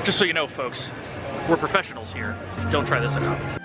Just so you know, folks, we're professionals here. Don't try this at home.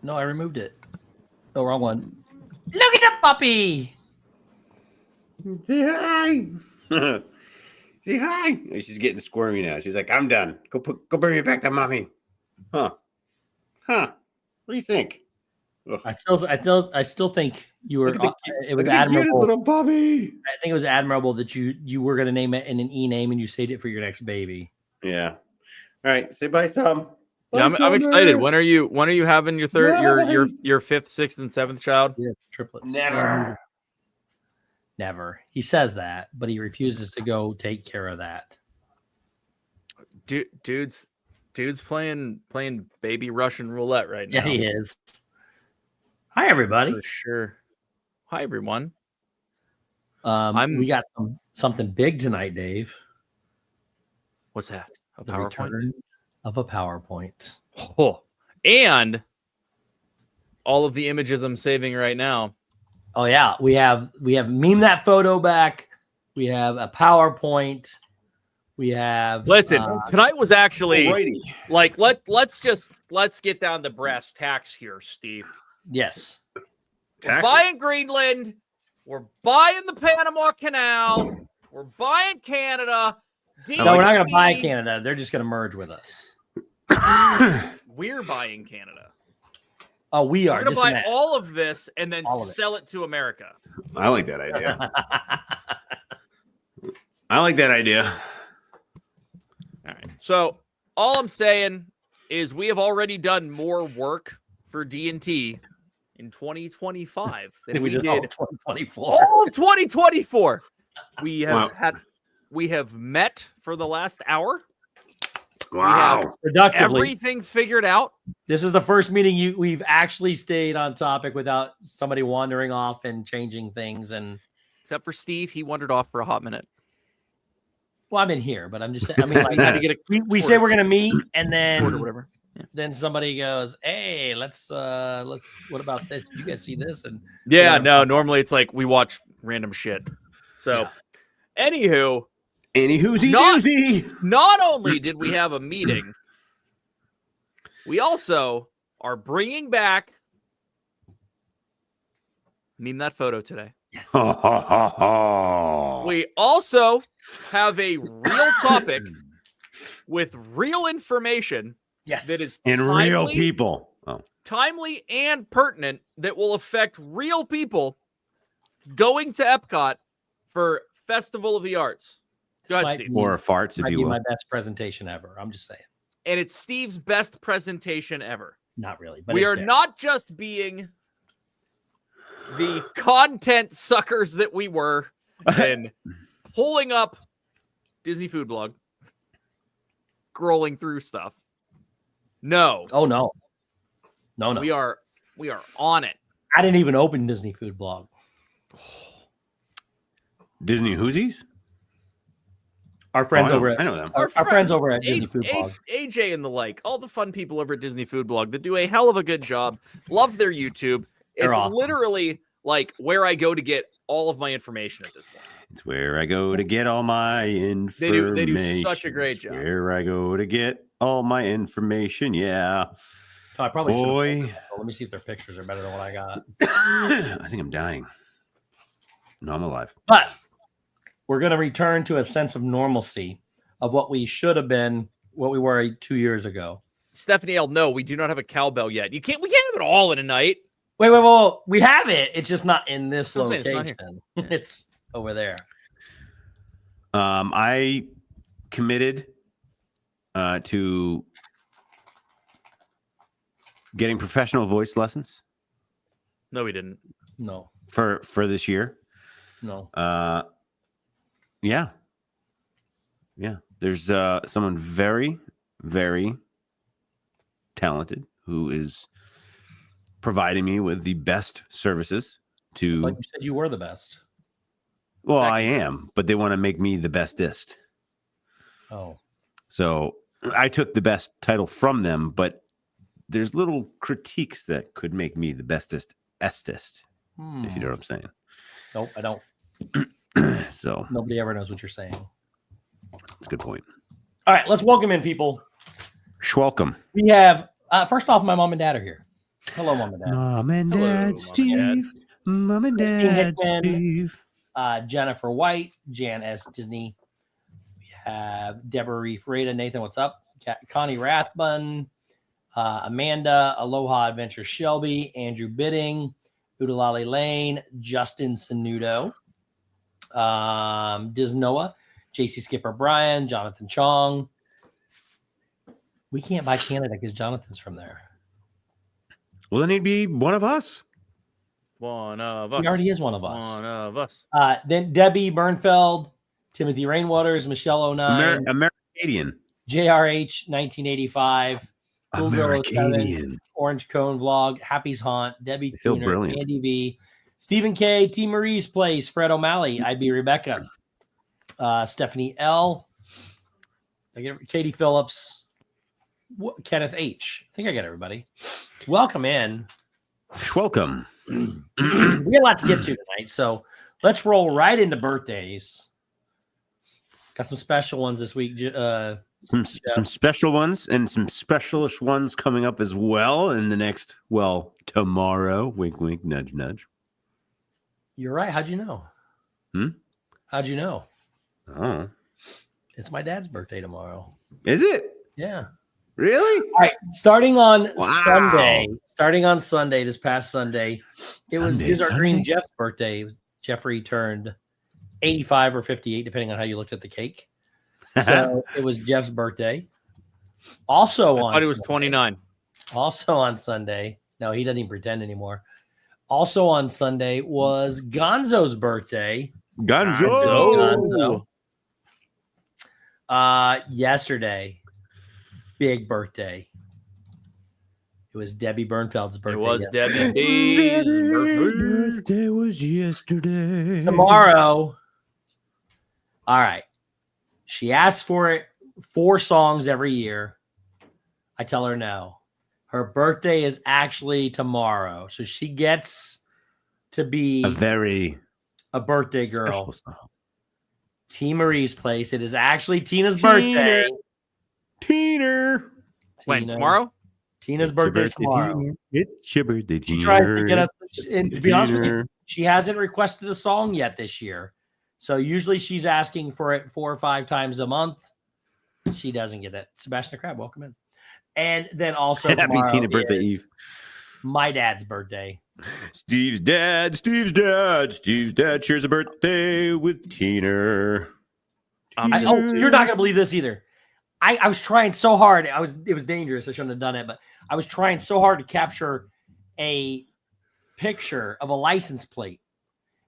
No, I removed it. Oh, wrong one. Look at the puppy. Say hi. Say hi. She's getting squirmy now. She's like, I'm done. Go bring me back to mommy. Huh. What do you think? Ugh. I still think you were. It was admirable. Little puppy. I think it was admirable that you were going to name it in an E name and you saved it for your next baby. Yeah. All right. Say bye, Sam. Yeah, I'm excited. When are you having your third, your fifth, sixth, and seventh child? Yeah, triplets. Never. He says that, but he refuses to go take care of that. Dude's playing baby Russian roulette right now. Yeah, he is. Hi, everybody. For sure. Hi, everyone. We got something big tonight, Dave. What's that? A The PowerPoint? return of a PowerPoint. Oh, and all of the images I'm saving right now. Oh yeah, we have meme that photo back. We have a PowerPoint. We have Listen, tonight was actually Alrighty. like let's get down to brass tacks here, Steve. yes. We're buying Greenland. We're buying the Panama Canal. We're buying Canada. No, we're not going to buy Canada. They're just going to merge with us. We're buying Canada. Oh, we are. We're going to buy all of this and then sell it to America. I like that idea. I like that idea. All right. So all I'm saying is we have already done more work for D&T in 2025 than we did 2024. all of 2024. We have met for the last hour. Wow. We have everything figured out. This is the first meeting we've actually stayed on topic without somebody wandering off and changing things. And except for Steve, he wandered off for a hot minute. Well, I'm in here, but I'm just saying. I mean, like, had to get we say we're gonna meet, and then or whatever. Yeah. Then somebody goes, "Hey, let's. What about this? Did you guys see this?" And no. Normally, it's like we watch random shit. So, anywho, doozy. Not only did we have a meeting, we also are bringing back meme that photo today. Yes. We also have a real topic with real information. Yes. That is real people. Timely and pertinent that will affect real people going to Epcot for Festival of the Arts. Go ahead, Steve. Or farts, if you will. My best presentation ever. I'm just saying. And it's Steve's best presentation ever. Not really. But we are not just being the content suckers that we were and pulling up Disney Food Blog, scrolling through stuff. No. Oh, no. No. We are We are on it. I didn't even open Disney Food Blog. Disney Whoosies? Our friends over at I know them. our friends over at Disney Food Blog. AJ and the like, all the fun people over at Disney Food Blog that do a hell of a good job. Love their YouTube. They're It's awesome. literally like where I go to get all of my information at this point. It's where I go to get all my information. They do such a great job. Where I go to get all my information. Yeah. Oh, I probably should. Boy. Let me see if their pictures are better than what I got. I think I'm dying. No, I'm alive. But we're going to return to a sense of normalcy of what we should have been, what we were 2 years ago. Stephanie L, no, we do not have a cowbell yet. We can't have it all in a night. Wait. We have it. It's just not in this That's what I'm saying, location. it's not It's over there. I committed to getting professional voice lessons No, we didn't. No. for this year. No. Yeah. There's someone very, very talented who is providing me with the best services to. But you said you were the best. Well, Second I am, but they want to make me the bestest. Oh. So I took the best title from them, but there's little critiques that could make me the bestest estest, if you know what I'm saying. Nope, I don't. So Nobody ever knows what you're saying. that's a good point. All right, let's welcome in people. Schwelcome. We have, first off, my mom and dad are here. Hello, mom and dad. Mom and Hello, Dad Mom and Steve. Mom and Christine Dad Hickman. Steve. Jennifer White, Jan S. Disney. We have Deborah Reef Rada. Nathan, what's up? Connie Rathbun. Amanda, Aloha Adventure Shelby, Andrew Bidding, Udalali Lane, Justin Sanudo, Disnoa, JC Skipper Brian, Jonathan Chong. We can't buy Canada because Jonathan's from there. Well, then he'd be one of us. One of us. He already is one of us. One of us. Then Debbie Bernfeld, Timothy Rainwaters, Michelle 09, American. JRH 1985, Coolville 07, American. Orange Cone Vlog, Happy's Haunt, Debbie They feel Tuner, brilliant. Andy V, Stephen K, T. Marie's Place, Fred O'Malley, IB Rebecca, Stephanie L, Katie Phillips, Kenneth H. I think I got everybody. Welcome in. Welcome. We got a lot to get to tonight, so let's roll right into birthdays. Got some special ones this week. Some special ones and some specialish ones coming up as well in the next, tomorrow. Wink, wink, nudge, nudge. You're right. How'd you know? How'd you know? Oh, It's my dad's birthday tomorrow. is it Yeah. really? All right. Starting on Wow. Sunday, this past Sunday, it was our Green Jeff's birthday. Jeffrey turned 85 or 58, depending on how you looked at the cake. So it was Jeff's birthday. Also I on thought he was Sunday- 29. Also on Sunday. No, he doesn't even pretend anymore. Also on Sunday was Gonzo's birthday. Gonzo. Yesterday, big birthday. It was Debbie Bernfeld's birthday. It was yesterday. Debbie D's birthday. Birthday was yesterday. Tomorrow. All right. She asks for it 4 songs every year. I tell her no. Her birthday is actually tomorrow. So she gets to be A very a birthday girl. special song. T. Marie's Place. It is actually Tina's birthday. Tina. When? Tina. Tomorrow? Tina's birthday is tomorrow. Tina. It's your birthday, She Tina. tries to get us, and to be honest with you, Tina. she hasn't requested a song yet this year. So usually she's asking for it 4 or 5 times a month. She doesn't get it. Sebastian the Crab, welcome in. And then also Happy tomorrow Tina birthday is Eve. my dad's birthday. Steve's dad shares a birthday with Tina. You're not gonna believe this either. I was trying so hard. It was dangerous. I shouldn't have done it, but I was trying so hard to capture a picture of a license plate.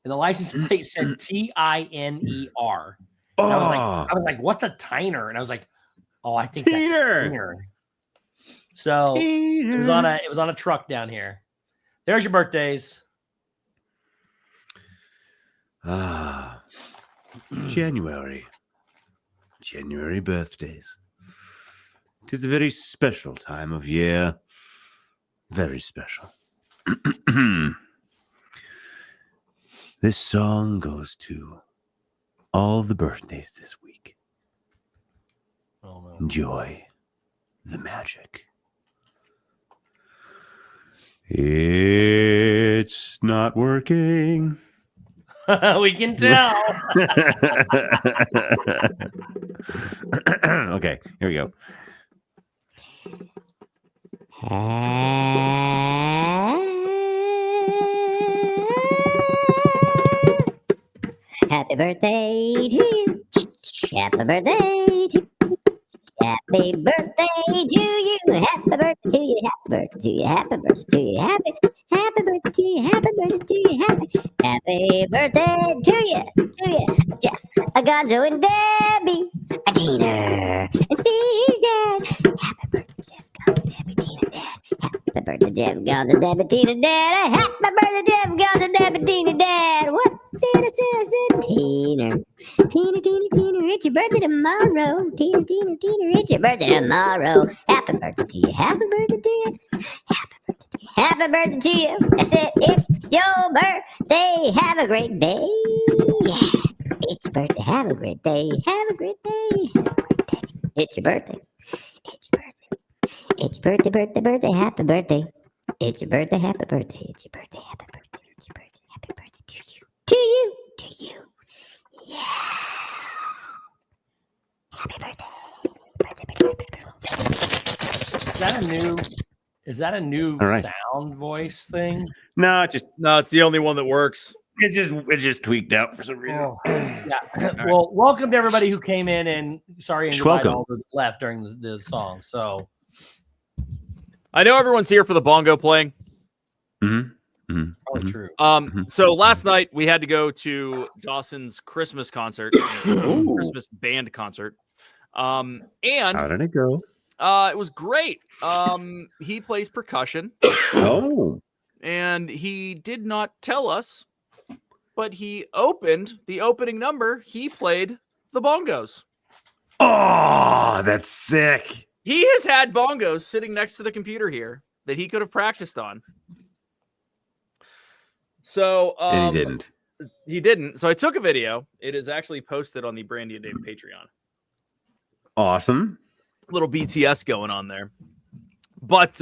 And the license plate said Tiner. And I was like, what's a Tiner? And I was like, oh, I think that's Tina. Tiner. So it was on a truck down here. There's your birthdays. January birthdays. 'Tis a very special time of year. Very special. This song goes to all the birthdays this week. Oh, no. Enjoy the magic. It's not working. We can tell. Okay, here we go. Happy birthday to you. Happy birthday to you. Happy birthday to you. Happy birthday to you. Happy birthday to you. Happy birthday to you. Happy birthday to you. Happy birthday to you. Happy birthday to you. To you. Jeff, a Gonzo and Debbie, a Tina, and Steve's dad. Happy birthday, Jeff, Gonzo, Debbie, Tina, Dad. Happy birthday, Jeff, Gonzo, Debbie, Tina, Dad. Happy birthday, Jeff, Gonzo, Debbie, Tina, Dad. What did I say? I said Tina. Tina, Tina, Tina, it's your birthday tomorrow. Tina, Tina, Tina, it's your birthday tomorrow. Happy birthday to you. Happy birthday to you. Happy birthday to you. Happy birthday to you. I said it's your birthday. Have a great day. Yeah. It's your birthday. Have a great day. Have a great day. Have a great day. It's your birthday. It's your birthday. It's your birthday. Happy birthday. It's your birthday. Happy birthday. It's your birthday. Happy birthday. It's your birthday. Happy birthday to you. To you. To you. Yeah. Happy birthday. Is that a new All right. sound voice thing? No, No, it's the only one that works. it's just tweaked out for some reason. Oh, yeah. Well, welcome to everybody who came in, and sorry and goodbye to Welcome. all who left during the song. So I know everyone's here for the bongo playing. probably true. So last night we had to go to Dawson's Christmas concert, Christmas band concert. And How did it go? it was great. He plays percussion, Oh, and he did not tell us, but he opened the opening number. He played the bongos. oh, that's sick. He has had bongos sitting next to the computer here that he could have practiced on. So And he didn't. He didn't. So I took a video. It is actually posted on the Brandy Dave Patreon. Awesome. Little BTS going on there. But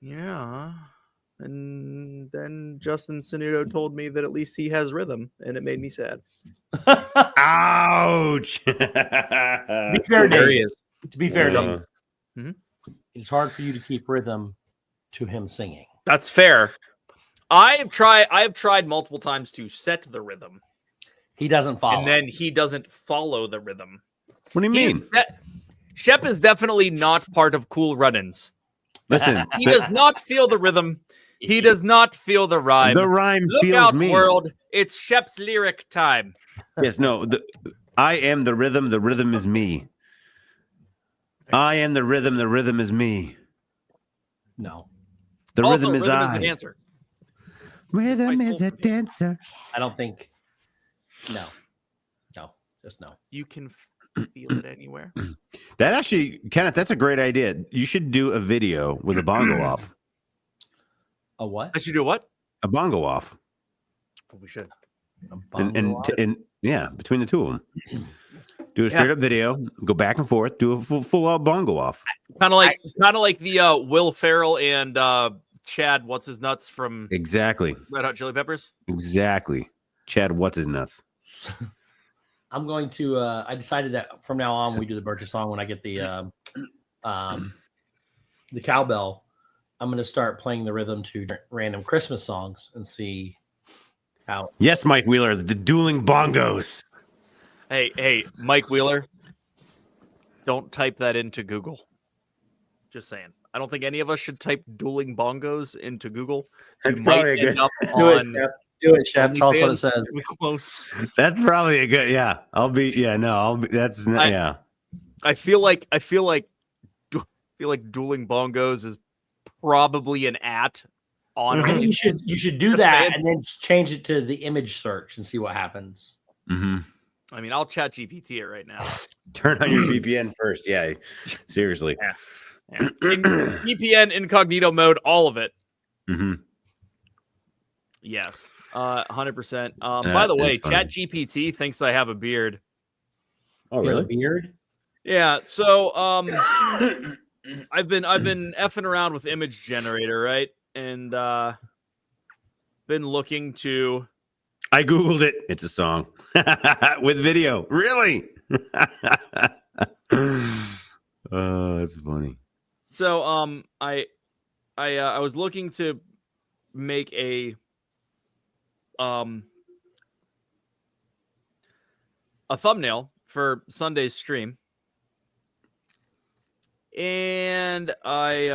yeah. And then Justin Sinudo told me that at least he has rhythm, and it made me sad. Ouch. To be fair, There he Dave, is. to be fair, Yeah. Dave, it's hard for you to keep rhythm to him singing. That's fair. I have tried multiple times to set the rhythm, He doesn't follow. and then he doesn't follow the rhythm. What do you He mean? is Shep is definitely not part of Cool Run-ins. Listen, He does not feel the rhythm. He does not feel the rhyme. the rhyme Look feels out, me. world! It's Shep's lyric time. Yes, no. I am the rhythm. The rhythm is me. I am the rhythm. The rhythm is me. No, The Also, rhythm is rhythm I. is a dancer. Rhythm My is soul a dancer. I don't think. No, just no. You can feel it anywhere. That actually, Kenneth, that's a great idea. You should do a video with a bongo off. A what? I should do what? A bongo off. Oh, we should. A bongo off? And yeah, between the two of them. Do a straight up video, go back and forth, do a full out bongo off. Kind of like the Will Ferrell and Chad what's his nuts from Exactly. Red Hot Chili Peppers. Exactly. Chad, what's his nuts? I'm going to. I decided that from now on we do the birthday song when I get the cowbell. I'm going to start playing the rhythm to random Christmas songs and see how. Yes, Mike Wheeler, the dueling bongos. Hey, Mike Wheeler, don't type that into Google. Just saying. I don't think any of us should type dueling bongos into Google. That's You probably might a end good. up Do it, on Chef. Do it, Chef. Tell us what it OnlyFans. says. We're close. That's probably a good. Yeah, I'll be. Yeah, no, I'll be. That's not. Yeah. I feel like dueling bongos is probably an @ on. Maybe OnlyFans. you should do That's that fine. and then change it to the image search and see what happens. Mm-hmm. I mean, I'll chat GPT it right now. Turn on your VPN first. Yeah, seriously. Yeah. VPN incognito mode, all of it. Mm-hmm. Yes, 100%. By the way, Chat GPT thinks that I have a beard. Oh, You have a really? beard? Yeah. So I've been effing around with image generator, right? And been looking to. I googled it. It's a song with video. Really? Oh, that's funny. So I was looking to make a thumbnail for Sunday's stream. And I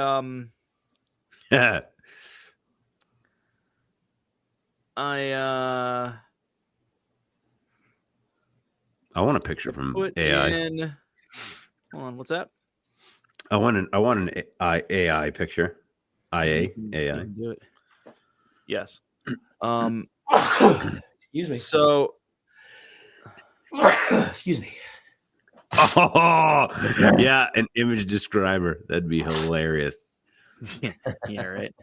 want a picture from put AI. in. Hold on, what's that? I want an AI picture. IA You AI. can do it. Yes. Excuse me. So Excuse me. Oh, yeah, an image describer. That'd be hilarious. yeah, right.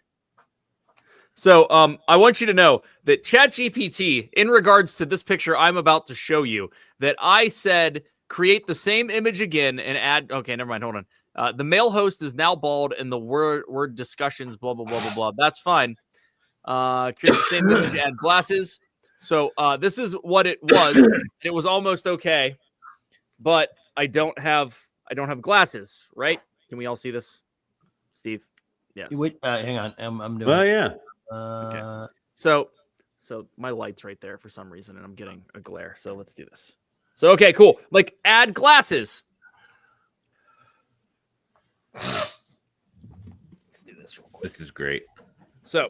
So I want you to know that ChatGPT, in regards to this picture I'm about to show you, that I said create the same image again and add. Okay, never mind. Hold on. The male host is now bald, and the word discussions, blah blah blah blah blah. That's fine. Create the same image, add glasses. So this is what it was. It was almost okay, but I don't have glasses, right? Can we all see this, Steve? Yes. Wait, hang on. I'm doing. Oh, yeah. Okay. So my light's right there for some reason, and I'm getting a glare. So let's do this. So okay, cool. Like add glasses. Let's do this real quick. This is great. So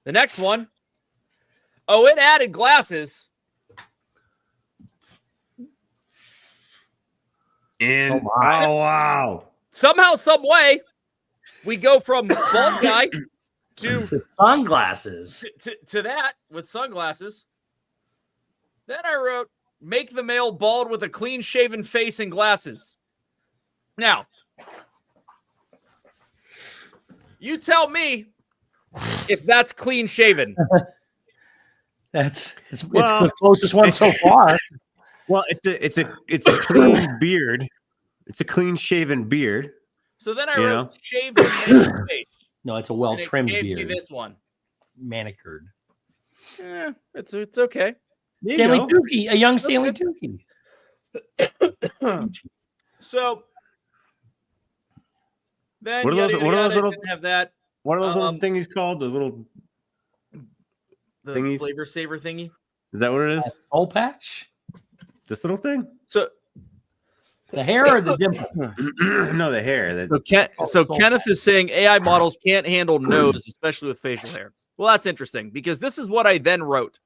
the next one. Oh, it added glasses. Oh, wow. Somehow, some way, we go from bald guy to Sunglasses. to that with sunglasses. Then I wrote, make the male bald with a clean-shaven face and glasses. Now, you tell me if that's clean-shaven. It's Well, the closest one so far. Well, it's a clean beard. It's a clean shaven beard. So then I You wrote, know? shave the male's face. No, it's a And it well-trimmed gave me beard, this one. manicured. It's okay. There you Stanley go. Tukey, a young Stanley Tukey. So then What are those- yada, what are yada, those little- didn't have that. What are those little Um, thingies called? Those little The thingies? flavor saver thingy. Is that what it is? Soul patch. This little thing? So The hair or the dimples? No, the hair. That So Kenneth is saying AI models can't handle nose, especially with facial hair. Well, that's interesting because this is what I then wrote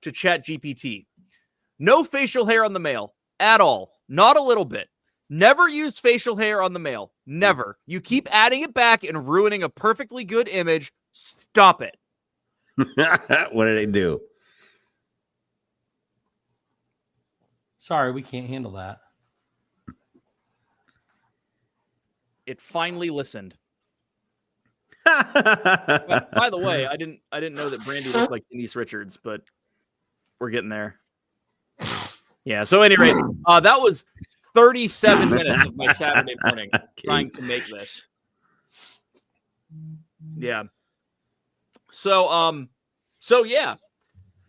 to ChatGPT. No facial hair on the male at all. Not a little bit. Never use facial hair on the male. Never. You keep adding it back and ruining a perfectly good image. Stop it. what did it do? Sorry, we can't handle that. It finally listened. By the way, I didn't know that Brandy looked like Denise Richards, but we're getting there. Yeah. So, at any rate, that was 37 minutes of my Saturday morning trying to make this. Yeah. So yeah.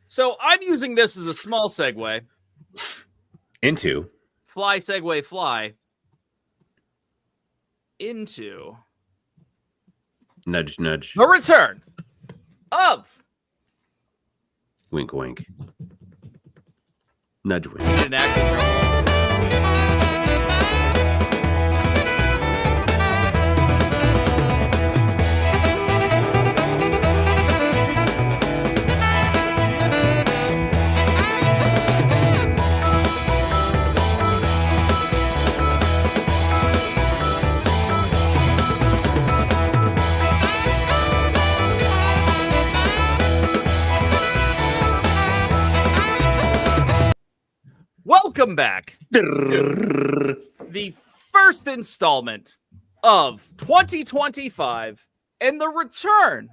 So I'm using this as a small segue. Into Fly segue fly into nudge, nudge, the return of wink, wink, nudge, wink. an acting. welcome back to the first installment of 2025 and the return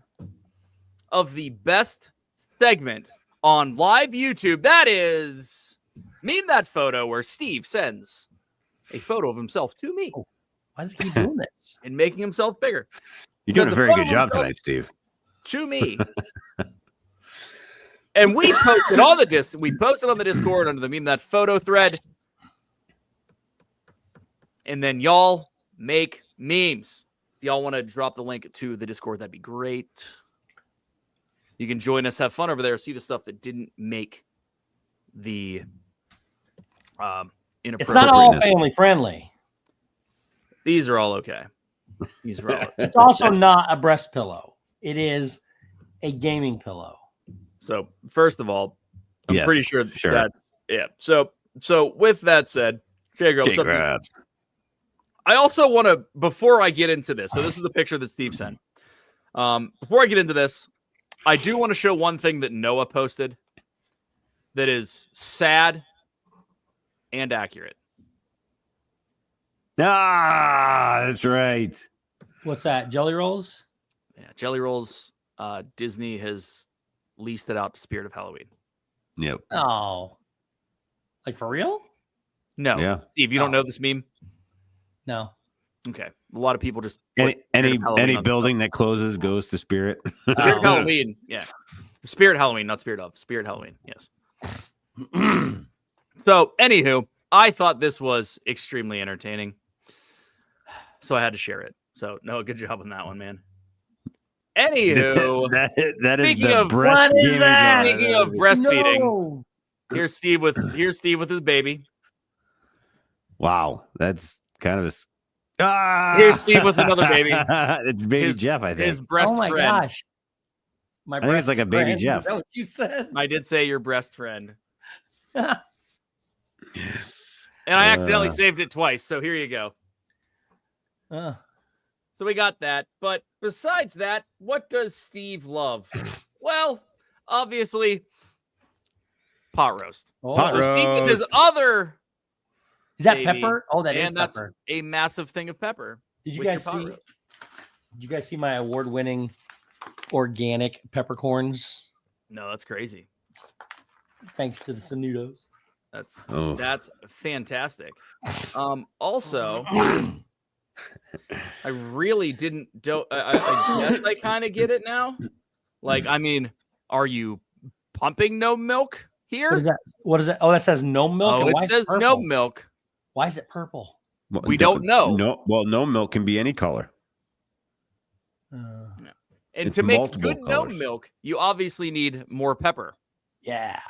of the best segment on live YouTube. That is Meme That Photo, where Steve sends a photo of himself to me. Why does he keep doing this? And making himself bigger. You're So doing a the very photo good job himself tonight, Steve. To me. And we posted on the Discord under the Meme That Photo thread. And then y'all make memes. If y'all want to drop the link to the Discord, that'd be great. You can join us, have fun over there, see the stuff that didn't make the inappropriate. It's not all family friendly. These are all okay. These are all okay. It's also not a breast pillow. It is a gaming pillow. So first of all, I'm pretty sure that's yeah. So with that said, Jager, what's up? I also want to, before I get into this, so this is the picture that Steve sent. Before I get into this, I do want to show one thing that Noah posted that is sad and accurate. That's right. What's that? Jelly rolls? Yeah, Jelly Rolls. Disney has leased it out to Spirit of Halloween. Yep. Oh. Like for real? No. Yeah. Steve, you don't know this meme? No. Okay. A lot of people just any building that closes goes to Spirit. Spirit of Halloween. Yeah. Spirit Halloween, not Spirit of. Spirit Halloween. Yes. So, anywho, I thought this was extremely entertaining. So I had to share it. So, no, good job on that one, man. Anywho, that is speaking the of breast what is gaming that? one. Speaking of breastfeeding, No. here's Steve with his baby. Wow, that's kind of Here's Steve with another baby. It's baby Jeff, I think. His breast Oh my friend. gosh. My I think it's like a baby friend. Jeff. Is that what you said? I did say your breast friend. And I accidentally saved it twice, so here you go. So we got that. But besides that, what does Steve love? Well, obviously, pot roast. Pot So Steve with his roast. other Is that baby, pepper? Oh, that is and that's pepper. a massive thing of pepper. Did you with your guys pot see? roast. Did you guys see my award-winning organic peppercorns? No, that's crazy. Thanks to the Sanudos. That's fantastic. Also, I really didn't I guess I kind of get it now. Like, I mean, are you pumping no milk here? What is that? What is that? Oh, that says no milk. Oh, and why it is says no purple? milk. Why is it purple? We don't know. No milk can be any color. And It's to make multiple good no colors. milk, you obviously need more pepper. Yeah.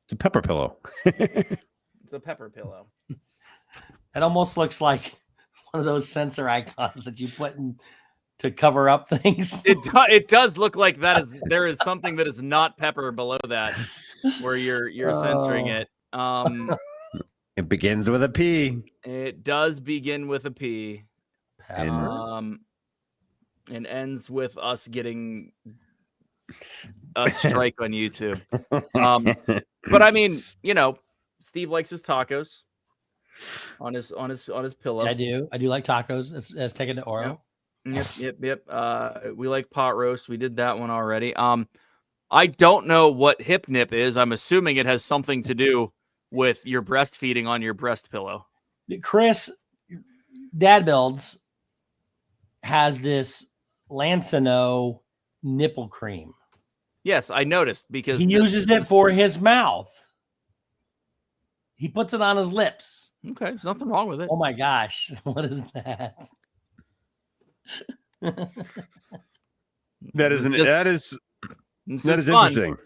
It's a pepper pillow. It's a pepper pillow. It almost looks like one of those sensor icons that you put in to cover up things. It does look like there is something that is not pepper below that where you're censoring it. It begins with a P. It does begin with a P. Pepper. And ends with us getting a strike on YouTube. But I mean, Steve likes his tacos on his pillow. I do like tacos. It's taken to Oro. Yep. We like pot roast. We did that one already. I don't know what hip nip is. I'm assuming it has something to do with your breastfeeding on your breast pillow. Chris, Dad Builds has this Lancino nipple cream. Yes, I noticed because he uses it for his mouth. He puts it on his lips. Okay, there's nothing wrong with it. Oh my gosh, what is that? That is fun. interesting.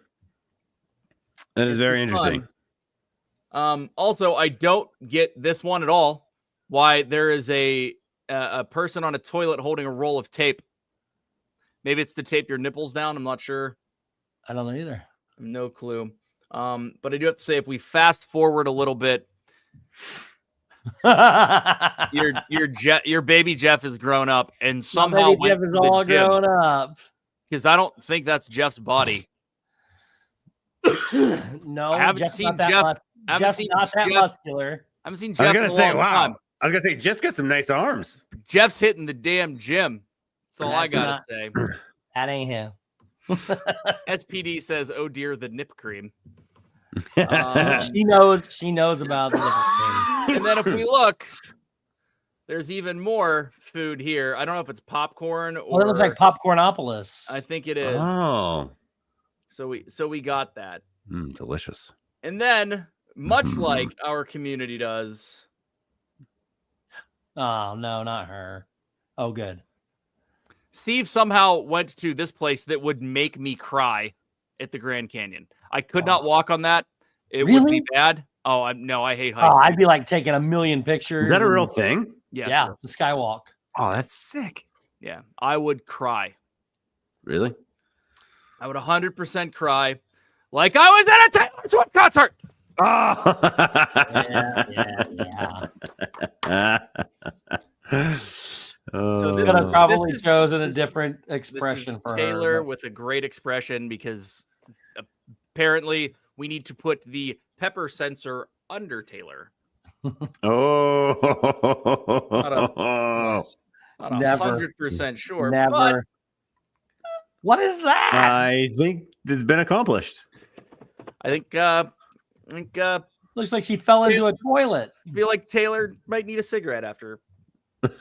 That is very interesting. Also, I don't get this one at all. Why there is a person on a toilet holding a roll of tape. Maybe it's to tape your nipples down. I'm not sure. I don't know either. No clue. But I do have to say, if we fast forward a little bit, your baby Jeff is grown up and somehow went Jeff is all grown up. Because I don't think that's Jeff's body. No, I haven't seen Jeff. I haven't Jeff's seen not that Jeff- muscular. I haven't seen I was Jeff in gonna a say, long wow. time. I was gonna say, Jeff's got some nice arms. Jeff's hitting the damn gym. That's all I That's gotta not- say. That ain't him. SPD says, "Oh dear, the nip cream." She knows about the different things. And then if we look, there's even more food here. I don't know if it's popcorn or Well, it looks like Popcornopolis. I think it is. Oh, So we got that. delicious. And then, much like our community does, Oh no, not her. Oh, good. Steve somehow went to this place that would make me cry at the Grand Canyon. I could not walk on that. It would be Really? bad. Oh, I hate heights. Oh, I'd be like taking a million pictures. Is that a and- real thing? Yeah, it's a skywalk. Oh, that's sick. Yeah, I would cry. Really? I would 100% cry, like I was at a Taylor Swift concert. Oh. Yeah. So this Could have is- probably this is- chosen a this is- different This expression is for Taylor her. with a great expression because apparently we need to put the pepper sensor under Taylor. Oh. Not Never. 100% sure. Never. But What is that? I think it's been accomplished. I think Looks like she fell into a toilet. feel like Taylor might need a cigarette after This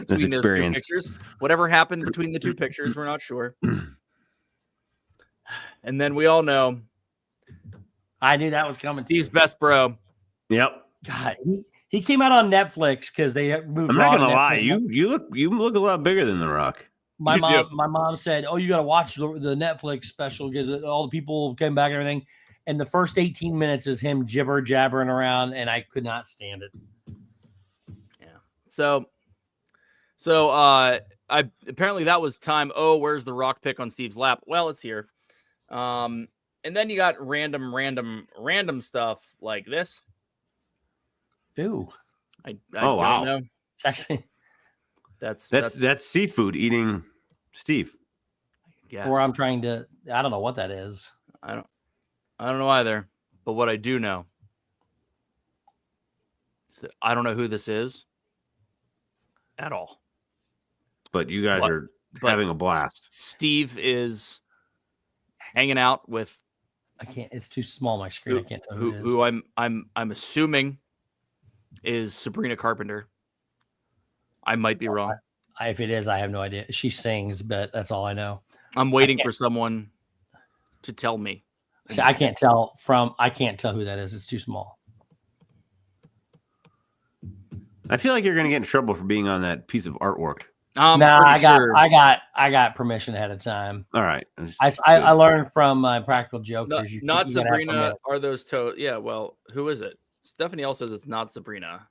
between those two experience. pictures. Whatever happened between the two pictures, we're not sure. And then we all know I knew that was coming. Steve's best bro. Yep. God, he came out on Netflix because they moved. I'm Raw not to gonna lie. Netflix. You look a lot bigger than The Rock. My You do. mom said, "Oh, you got to watch the Netflix special because all the people came back and everything." And the first 18 minutes is him jibber jabbering around, and I could not stand it. So I apparently that was time. Oh, where's the rock pick on Steve's lap? Well, it's here. And then you got random stuff like this. Ooh, I Oh, wow. don't know. it's actually That's seafood eating Steve. yes. where I'm trying to. I don't know what that is. I don't know either. But what I do know is that I don't know who this is at all. But you guys What? are But having a blast. Steve is hanging out with I can't. It's too small. My screen. I can't tell who, it is. who I'm assuming is Sabrina Carpenter. I might be wrong. If it is, I have no idea. She sings, but that's all I know. I'm waiting for someone to tell me. So I can't tell who that is. It's too small. I feel like you're gonna get in trouble for being on that piece of artwork. Nah, pretty sure- I got permission ahead of time. All right. I learned from Practical Jokers. Not you gotta have Sabrina. permit. Are those toes? Yeah. Well, who is it? Stephanie L says it's not Sabrina.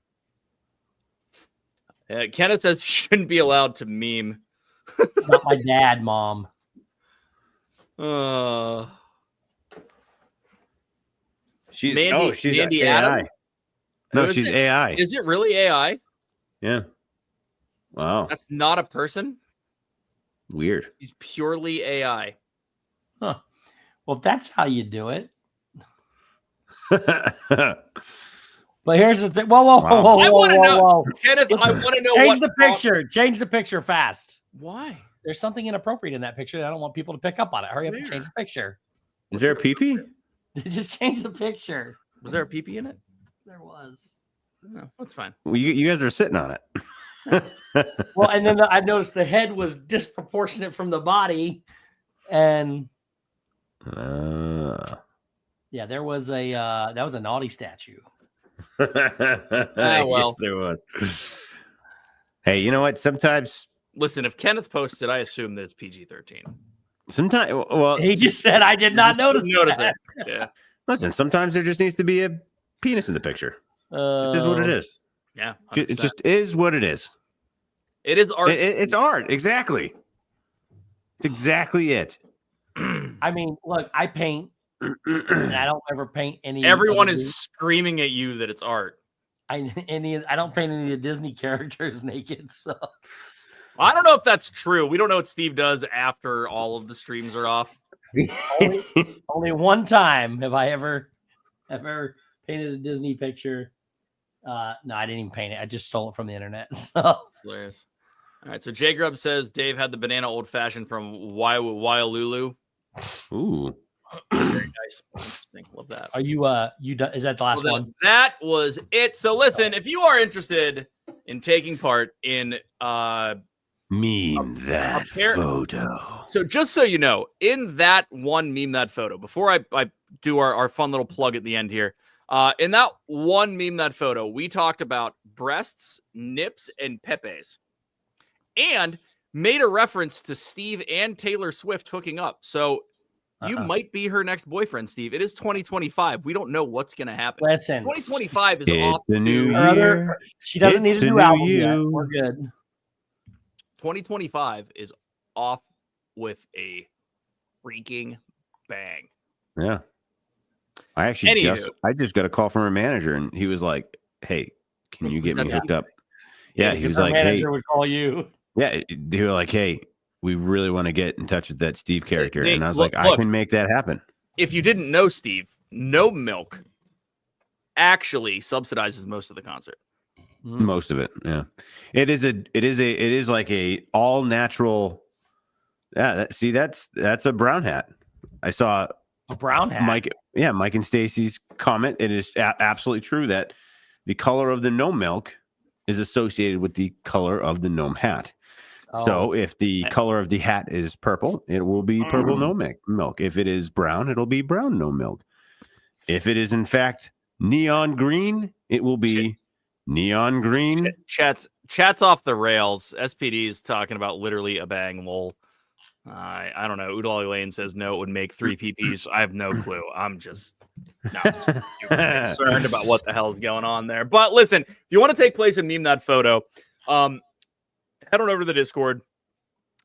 Kenneth says he shouldn't be allowed to meme. It's not my dad, Mom. She's Mandy AI. Adam? No, Who is she's it? AI. Is it really AI? Yeah. Wow. That's not a person. Weird. He's purely AI. Well, if that's how you do it. But here's the thing. Whoa, Wow. whoa, I whoa, want to whoa, know, whoa. Kenneth. I want to know Change what the picture. Change the picture fast. Why? There's something inappropriate in that picture that I don't want people to pick up on it. Hurry up and Where? change the picture. Is there a pee-pee? Just change the picture. Was there a pee-pee in it? There was. No, that's fine. Well, you guys are sitting on it. Well, and then I noticed the head was disproportionate from the body, and yeah, there was a that was a naughty statue. well. Yes, there was. Hey, you know what? Sometimes, Listen, if Kenneth posted, I assume that it's PG-13. well, He just said, "I did not notice that." it. Yeah. listen. Sometimes there just needs to be a penis in the picture. Just is what it is. Yeah. It 100%. just is what it is. It is art. It's art. Exactly. It's exactly it. I mean, look, I paint, and I don't ever paint any. Everyone of is screaming at you that it's art. I don't paint any of the Disney characters naked. So I don't know if that's true. We don't know what Steve does after all of the streams are off. only one time have I ever painted a Disney picture. No, I didn't even paint it. I just stole it from the internet. So Hilarious. All right, so J Grub says Dave had the banana old fashioned from Waialulu. Ooh. Very nice. Interesting. Love that. are you is that the last one? That was it. So listen, if you are interested in taking part in Meme that photo. so just so you know, in that one meme that photo, before I do our fun little plug at the end here, in that one meme that photo, we talked about breasts, nips, and pepes, and made a reference to Steve and Taylor Swift hooking up. So you might be her next boyfriend, Steve. It is 2025. We don't know what's going to happen. Listen, 2025 is It's off the new her year. other, she doesn't need It's a a new new album yet. you. We're good. 2025 is off with a freaking bang. Yeah. I actually Anywho. I just got a call from her manager, and he was like, "Hey, can you get me hooked up?" Yeah, he If was her like, "Hey, manager would call you. yeah." They were like, "Hey, we really want to get in touch with that Steve character," and I was look, like, "I can make that happen." If you didn't know, Steve, No Milk actually subsidizes most of the concert. Most of it, yeah. It is like a all natural. Yeah, that's a brown hat. I saw A brown hat. Mike and Stacy's comment. It is absolutely true that the color of the gnome milk is associated with the color of the gnome hat. So if the color of the hat is purple, it will be purple gnome milk. If it is brown, it'll be brown gnome milk. If it is in fact neon green, it will be neon green. Chat's off the rails. SPD is talking about literally a bang lol. I don't know. Udali Lane says no, it would make 3 PPs. I have no clue. I'm just super concerned about what the hell is going on there. But listen, if you want to take place and meme that photo, head on over to the Discord.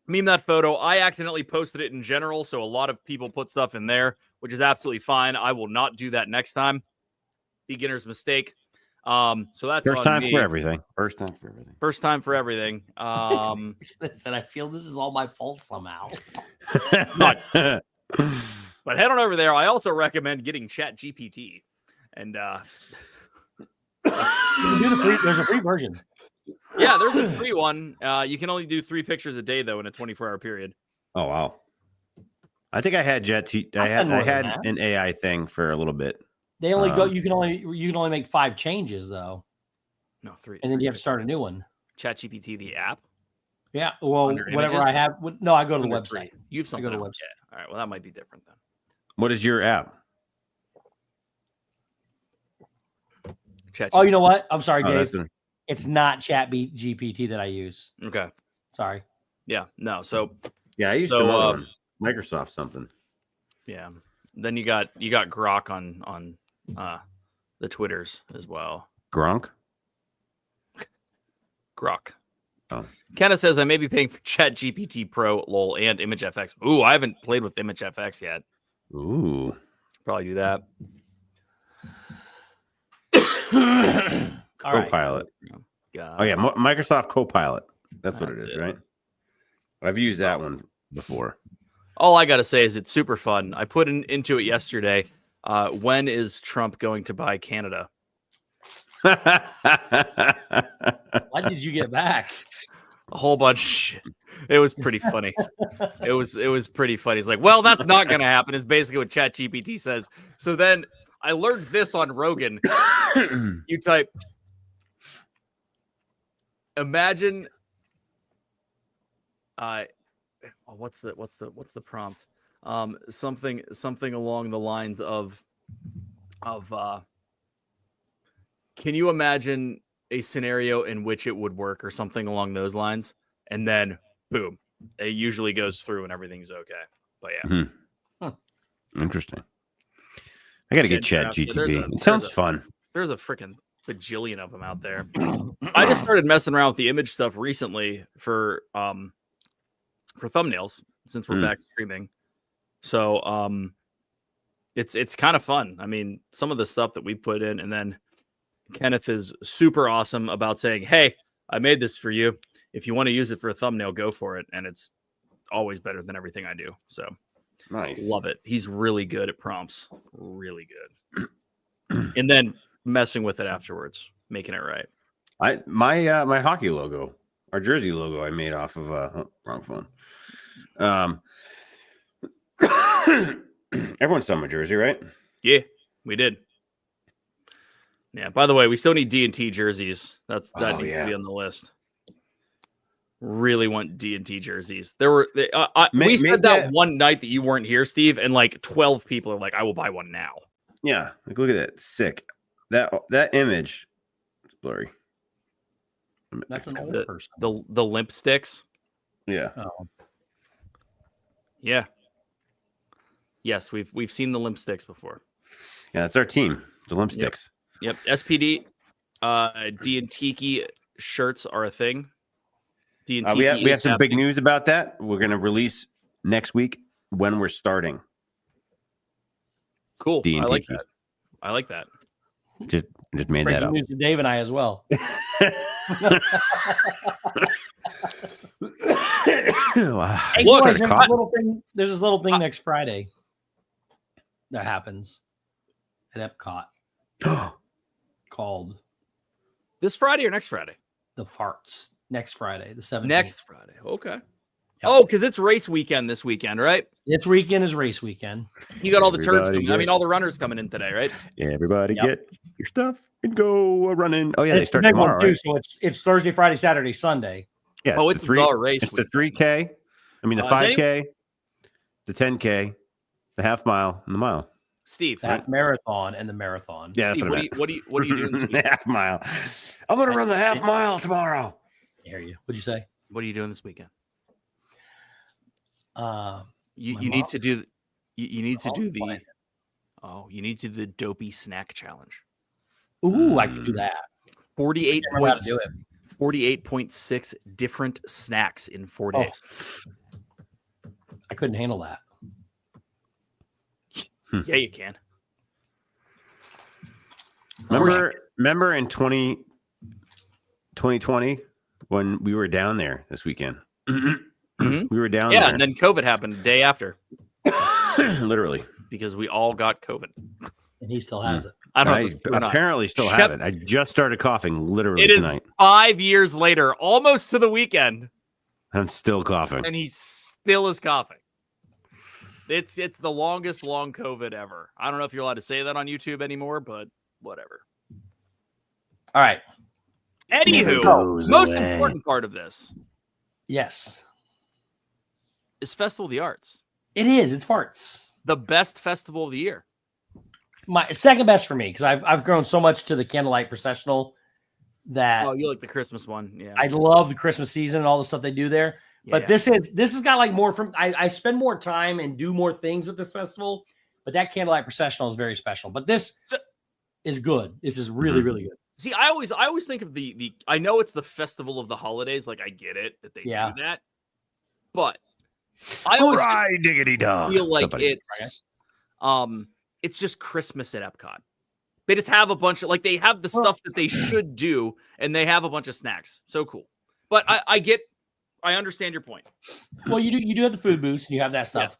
Meme that photo. I accidentally posted it in general, so a lot of people put stuff in there, which is absolutely fine. I will not do that next time. Beginner's mistake. So that's First on time me. for everything. First time for everything. First time for everything. Listen, I feel this is all my fault somehow. But head on over there. I also recommend getting Chat GPT. And You can do there's a free version. yeah, there's a free one. You can only do 3 pictures a day though in a 24-hour period. Oh wow! I think I had I had an AI thing for a little bit. They only go. You can only make 5 changes though. No, 3. And then you have to start a new one. Chat GPT, the app. Yeah. Well, Under whatever images? I have. No, I go to the Under website. 3. You've something. I go to the else. website. Yeah. All right. Well, that might be different then. What is your app? Chat. Oh, you know what? I'm sorry, Oh, Dave. that's good. It's not Chat GPT that I use. Okay. Sorry. Yeah. No. So Yeah, I used So, another one. Microsoft something. yeah. Then you got Grok on the Twitters as well. Gronk. Grok. Oh. Kenneth says I may be paying for Chat GPT Pro, LOL, and ImageFX. Ooh, I haven't played with ImageFX yet. Ooh. Probably do that. All right. Copilot. God. Oh yeah, Microsoft Copilot. That's what it That's is, it. right? I've used that one before. All I got to say is it's super fun. I put into it yesterday. When is Trump going to buy Canada? Why did you get back? A whole bunch. It was pretty funny. It was pretty funny. It's like, well, that's not going to happen. Is basically what ChatGPT says. So then I learned this on Rogan. You type, imagine. What's the prompt? Something along the lines of can you imagine a scenario in which it would work or something along those lines? And then boom, it usually goes through and everything's okay. But yeah. Interesting. I got to get Chat GPT. It sounds fun. There's a freaking bajillion of them out there. I just started messing around with the image stuff recently for thumbnails since we're back streaming. So it's kind of fun. I mean, some of the stuff that we put in, and then Kenneth is super awesome about saying, hey, I made this for you. If you want to use it for a thumbnail, go for it. And it's always better than everything I do. So Nice. love it. He's really good at prompts. Really good. And then messing with it afterwards, making it right. My hockey logo, our jersey logo, I made off of wrong phone. Everyone saw my jersey, right? Yeah, we did. Yeah. By the way, we still need D&T jerseys. That needs to be on the list. Really want D&T jerseys. We said that one night that you weren't here, Steve, and like 12 people are like, "I will buy one now." Yeah, like look at that, sick. That image, it's blurry. That's an old person. The limp sticks. Yeah. Oh. Yeah. Yes, we've seen the limp sticks before. Yeah, that's our team, the limp sticks. Yep. SPD, D&T shirts are a thing. We have some big news about that. We're going to release next week when we're starting. Cool. D&T. I like that. Just made that up. News to Dave and I as well. Hey, Look, boys, there's this little thing next Friday that happens at Epcot called this Friday or next Friday? The Farts. Next Friday, the 17th. Next Friday. Okay. Yep. Oh, because it's race weekend this weekend, right? This weekend is race weekend. You got all the turns coming. I mean, all the runners coming in today, right? Yeah, everybody get your stuff and go running. Oh, yeah, they start the tomorrow, too, right? So it's Thursday, Friday, Saturday, Sunday. Yeah, it's the race. It's the 3K. I mean, the 5K, the 10K, the half mile, and the mile. Steve, the half marathon and the marathon. Yeah, Steve, what are you doing this week? The half mile. I'm going to run the half mile tomorrow. I hear you. What'd you say? What are you doing this weekend? You you need to do the dopey snack challenge. Ooh, I can do that. 48.6 different snacks in 4 days. I couldn't handle that. Yeah, you can. Remember in 2020 when we were down there this weekend? We were down there. Yeah, and then COVID happened the day after. Literally. Because we all got COVID. And he still has it. I don't know. Apparently still have it. I just started coughing literally tonight. It is 5 years later, almost to the weekend. I'm still coughing. And he still is coughing. It's the longest long COVID ever. I don't know if you're allowed to say that on YouTube anymore, but whatever. All right. Anywho, most important part of this. Yes. Is Festival of the Arts. It is. It's farts. The best festival of the year. My second best for me, because I've grown so much to the candlelight processional that you like the Christmas one. Yeah. I love the Christmas season and all the stuff they do there. But this has got like more from I spend more time and do more things at this festival, but that candlelight processional is very special. But this is good. This is really, really good. See, I always think of the I know it's the festival of the holidays, like I get it that they do that. But I always diggity dog. feel like it's just Christmas at Epcot. They just have a bunch of they have the stuff that they should do, and they have a bunch of snacks. So cool. But I understand your point. Well, you do have the food booths and you have that stuff. Yes.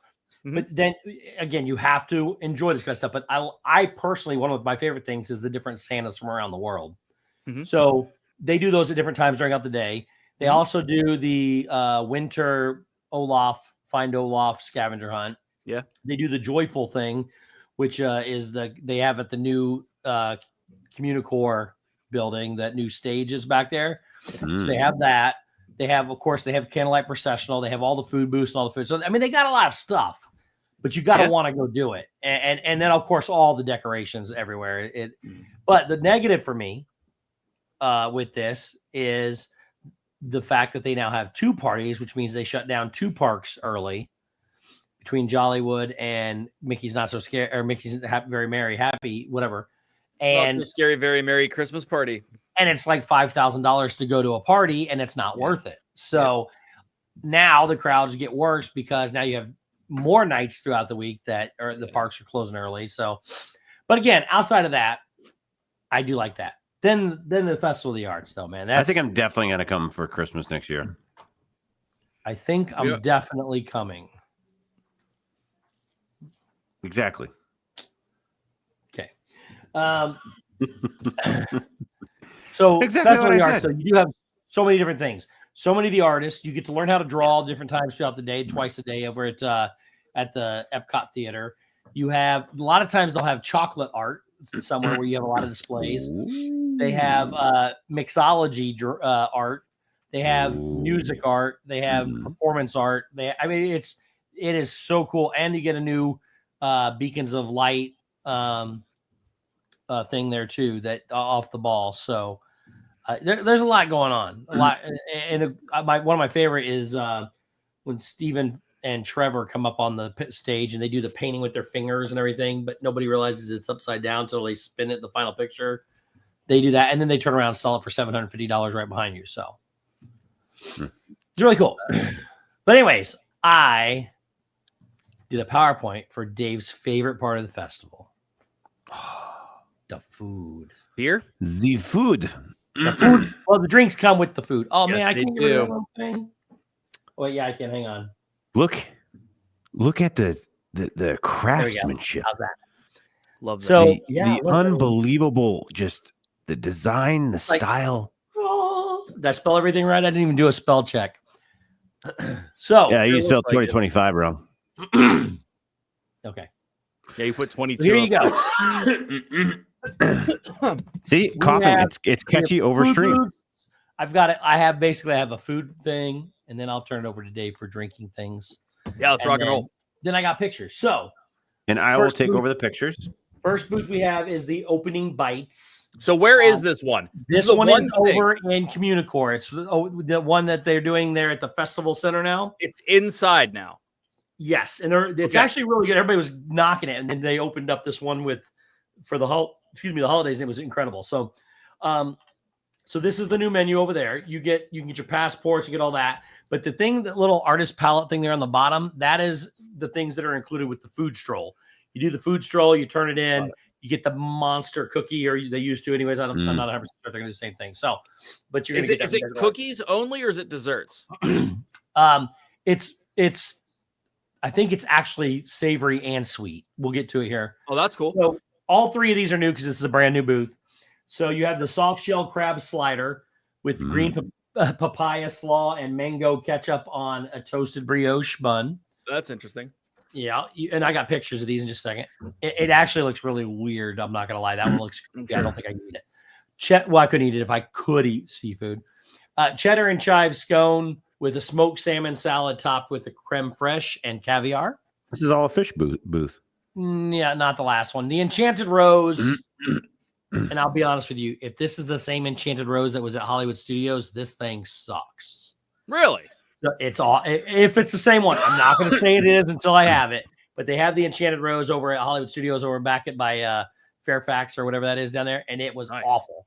Mm-hmm. But then again, you have to enjoy this kind of stuff. But I personally, one of my favorite things is the different Santas from around the world. Mm-hmm. So they do those at different times during the day. They also do the winter Find Olaf scavenger hunt. Yeah. They do the joyful thing, which is they have at the new Communicore building, that new stage is back there. So they have that. They have candlelight processional. They have all the food booths and all the food. So, I mean, they got a lot of stuff, but you got to want to go do it. And then, of course, all the decorations everywhere. But the negative for me with this is the fact that they now have two parties, which means they shut down two parks early between Jollywood and Mickey's Not So Scary, or Mickey's Very Merry Happy, whatever. And Scary Very Merry Christmas Party. And it's like $5,000 to go to a party, and it's not worth it. So now the crowds get worse because now you have more nights throughout the week that the parks are closing early. So, but again, outside of that, I do like that. Then the Festival of the Arts, though, man. I think I'm definitely going to come for Christmas next year. I think I'm definitely coming. Exactly. Okay. So Exactly Festival what of the I Arts, said. so you do have so many different things. So many of the artists. You get to learn how to draw different times throughout the day, twice a day over at the Epcot Theater. You have a lot of times they'll have chocolate art somewhere where you have a lot of displays. They have mixology art. They have music art. They have performance art. It is so cool. And you get a new beacons of light thing there too that off the ball. So there's a lot going on. A lot, and one of my favorite is when Steven and Trevor come up on the stage and they do the painting with their fingers and everything, but nobody realizes it's upside down until they spin it in the final picture. They do that, and then they turn around and sell it for $750 right behind you. So it's really cool. But anyways, I did a PowerPoint for Dave's favorite part of the festival. The food. Beer? The food. The food. Well, the drinks come with the food. Oh, Yes, man, I they can't do. do that one thing. Oh, yeah, I can. Hang on. Look at the craftsmanship. How's that? Love that. So, The unbelievable, just the design, the style. Oh, did I spell everything right? I didn't even do a spell check. So, Yeah, you it spelled looks like 2025 wrong. okay. Yeah, you put 22. So here you go. See, We coughing. have- It's catchy over Food stream. booths. I've got it. I have a food thing, and then I'll turn it over to Dave for drinking things. Yeah, let's rock and roll. Then I got pictures. So, And I will First take booth. over the pictures. first booth we have is the opening bites. So where is this one? This is the one is thing. over in Communicore. It's the one that they're doing there at the festival center now. It's inside now. Yes, and it's Okay. actually really good. Everybody was knocking it, and then they opened up this one for the holidays, and it was incredible. So, so this is the new menu over there. You can get your passports, you get all that. But the little artist palette thing there on the bottom, that is the things that are included with the food stroll. You do the food stroll, you turn it in, you get the monster cookie, or they used to anyways. I'm not 100% sure they're going to do the same thing. So, but you're Is going to it, get is it cookies only or is it desserts? It's I think it's actually savory and sweet. We'll get to it here. Oh, that's cool. So all three of these are new because this is a brand new booth. So you have the soft shell crab slider with green papaya slaw and mango ketchup on a toasted brioche bun. That's interesting. Yeah, and I got pictures of these in just a second. It actually looks really weird. I'm not gonna lie. That one looks. I don't think I can eat it. I couldn't eat it if I could eat seafood. Cheddar and chive scone with a smoked salmon salad topped with a creme fraiche and caviar. This is all a fish booth. Yeah, not the last one. The Enchanted Rose. And I'll be honest with you, if this is the same Enchanted Rose that was at Hollywood Studios, this thing sucks. Really? So it's all. If it's the same one, I'm not going to say it is until I have it. But they have the Enchanted Rose over at Hollywood Studios over back by Fairfax or whatever that is down there, and it was awful.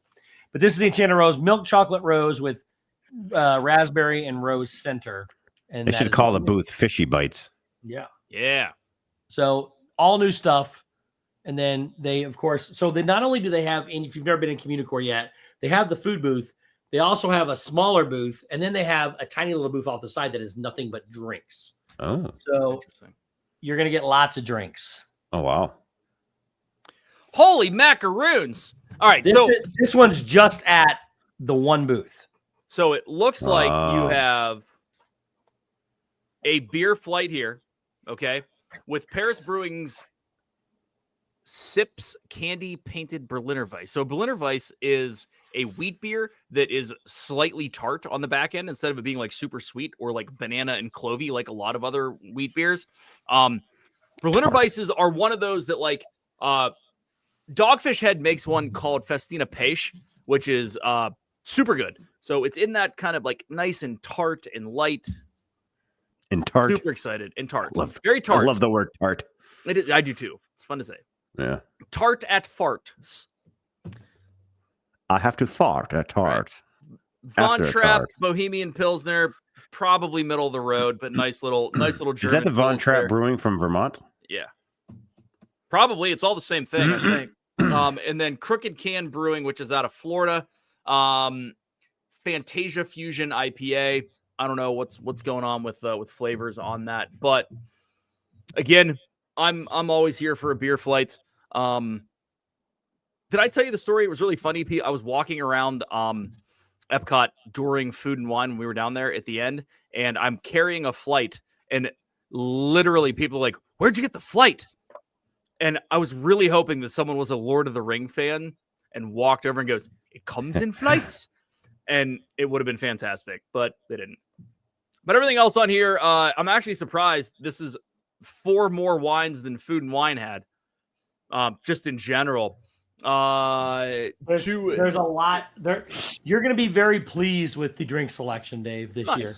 But this is the Enchanted Rose, milk chocolate rose with raspberry and rose center. And I should call the booth Fishy Bites. Yeah. Yeah. So all new stuff. And then they, of course, so they not only do they have, and if you've never been in Communicore yet, they have the food booth. They also have a smaller booth, and then they have a tiny little booth off the side that is nothing but drinks. Oh. So you're going to get lots of drinks. Oh, wow. Holy macaroons. All right. This one's just at the one booth. So it looks like you have a beer flight here, okay, with Paris Brewing's Sips Candy Painted Berliner Weiss. So Berliner Weiss is a wheat beer that is slightly tart on the back end instead of it being like super sweet or like banana and clovey like a lot of other wheat beers. Berliner Weisses are one of those that like Dogfish Head makes one called Festina Pêche, which is super good. So it's in that kind of like nice and tart and light. And tart. Super excited. And tart. Very tart. I love the word tart. I do too. It's fun to say. Yeah. Tart at farts. I have to fart at tart. Von Trapp Bohemian Pilsner, probably middle of the road, but nice little German. Is that the Von Trapp Brewing from Vermont? Yeah. Probably. It's all the same thing, I think. And then Crooked Can Brewing, which is out of Florida. Fantasia Fusion IPA. I don't know what's going on with flavors on that, but again, I'm always here for a beer flight. Did I tell you the story? It was really funny, Pete. I was walking around Epcot during Food and Wine when we were down there at the end, and I'm carrying a flight, and literally people are like, "Where'd you get the flight?" And I was really hoping that someone was a Lord of the Ring fan and walked over and goes, "It comes in flights," and it would have been fantastic, but they didn't. But everything else on here, I'm actually surprised. This is 4 more wines than Food and Wine had, just in general. There's a lot there. You're going to be very pleased with the drink selection, Dave, this year.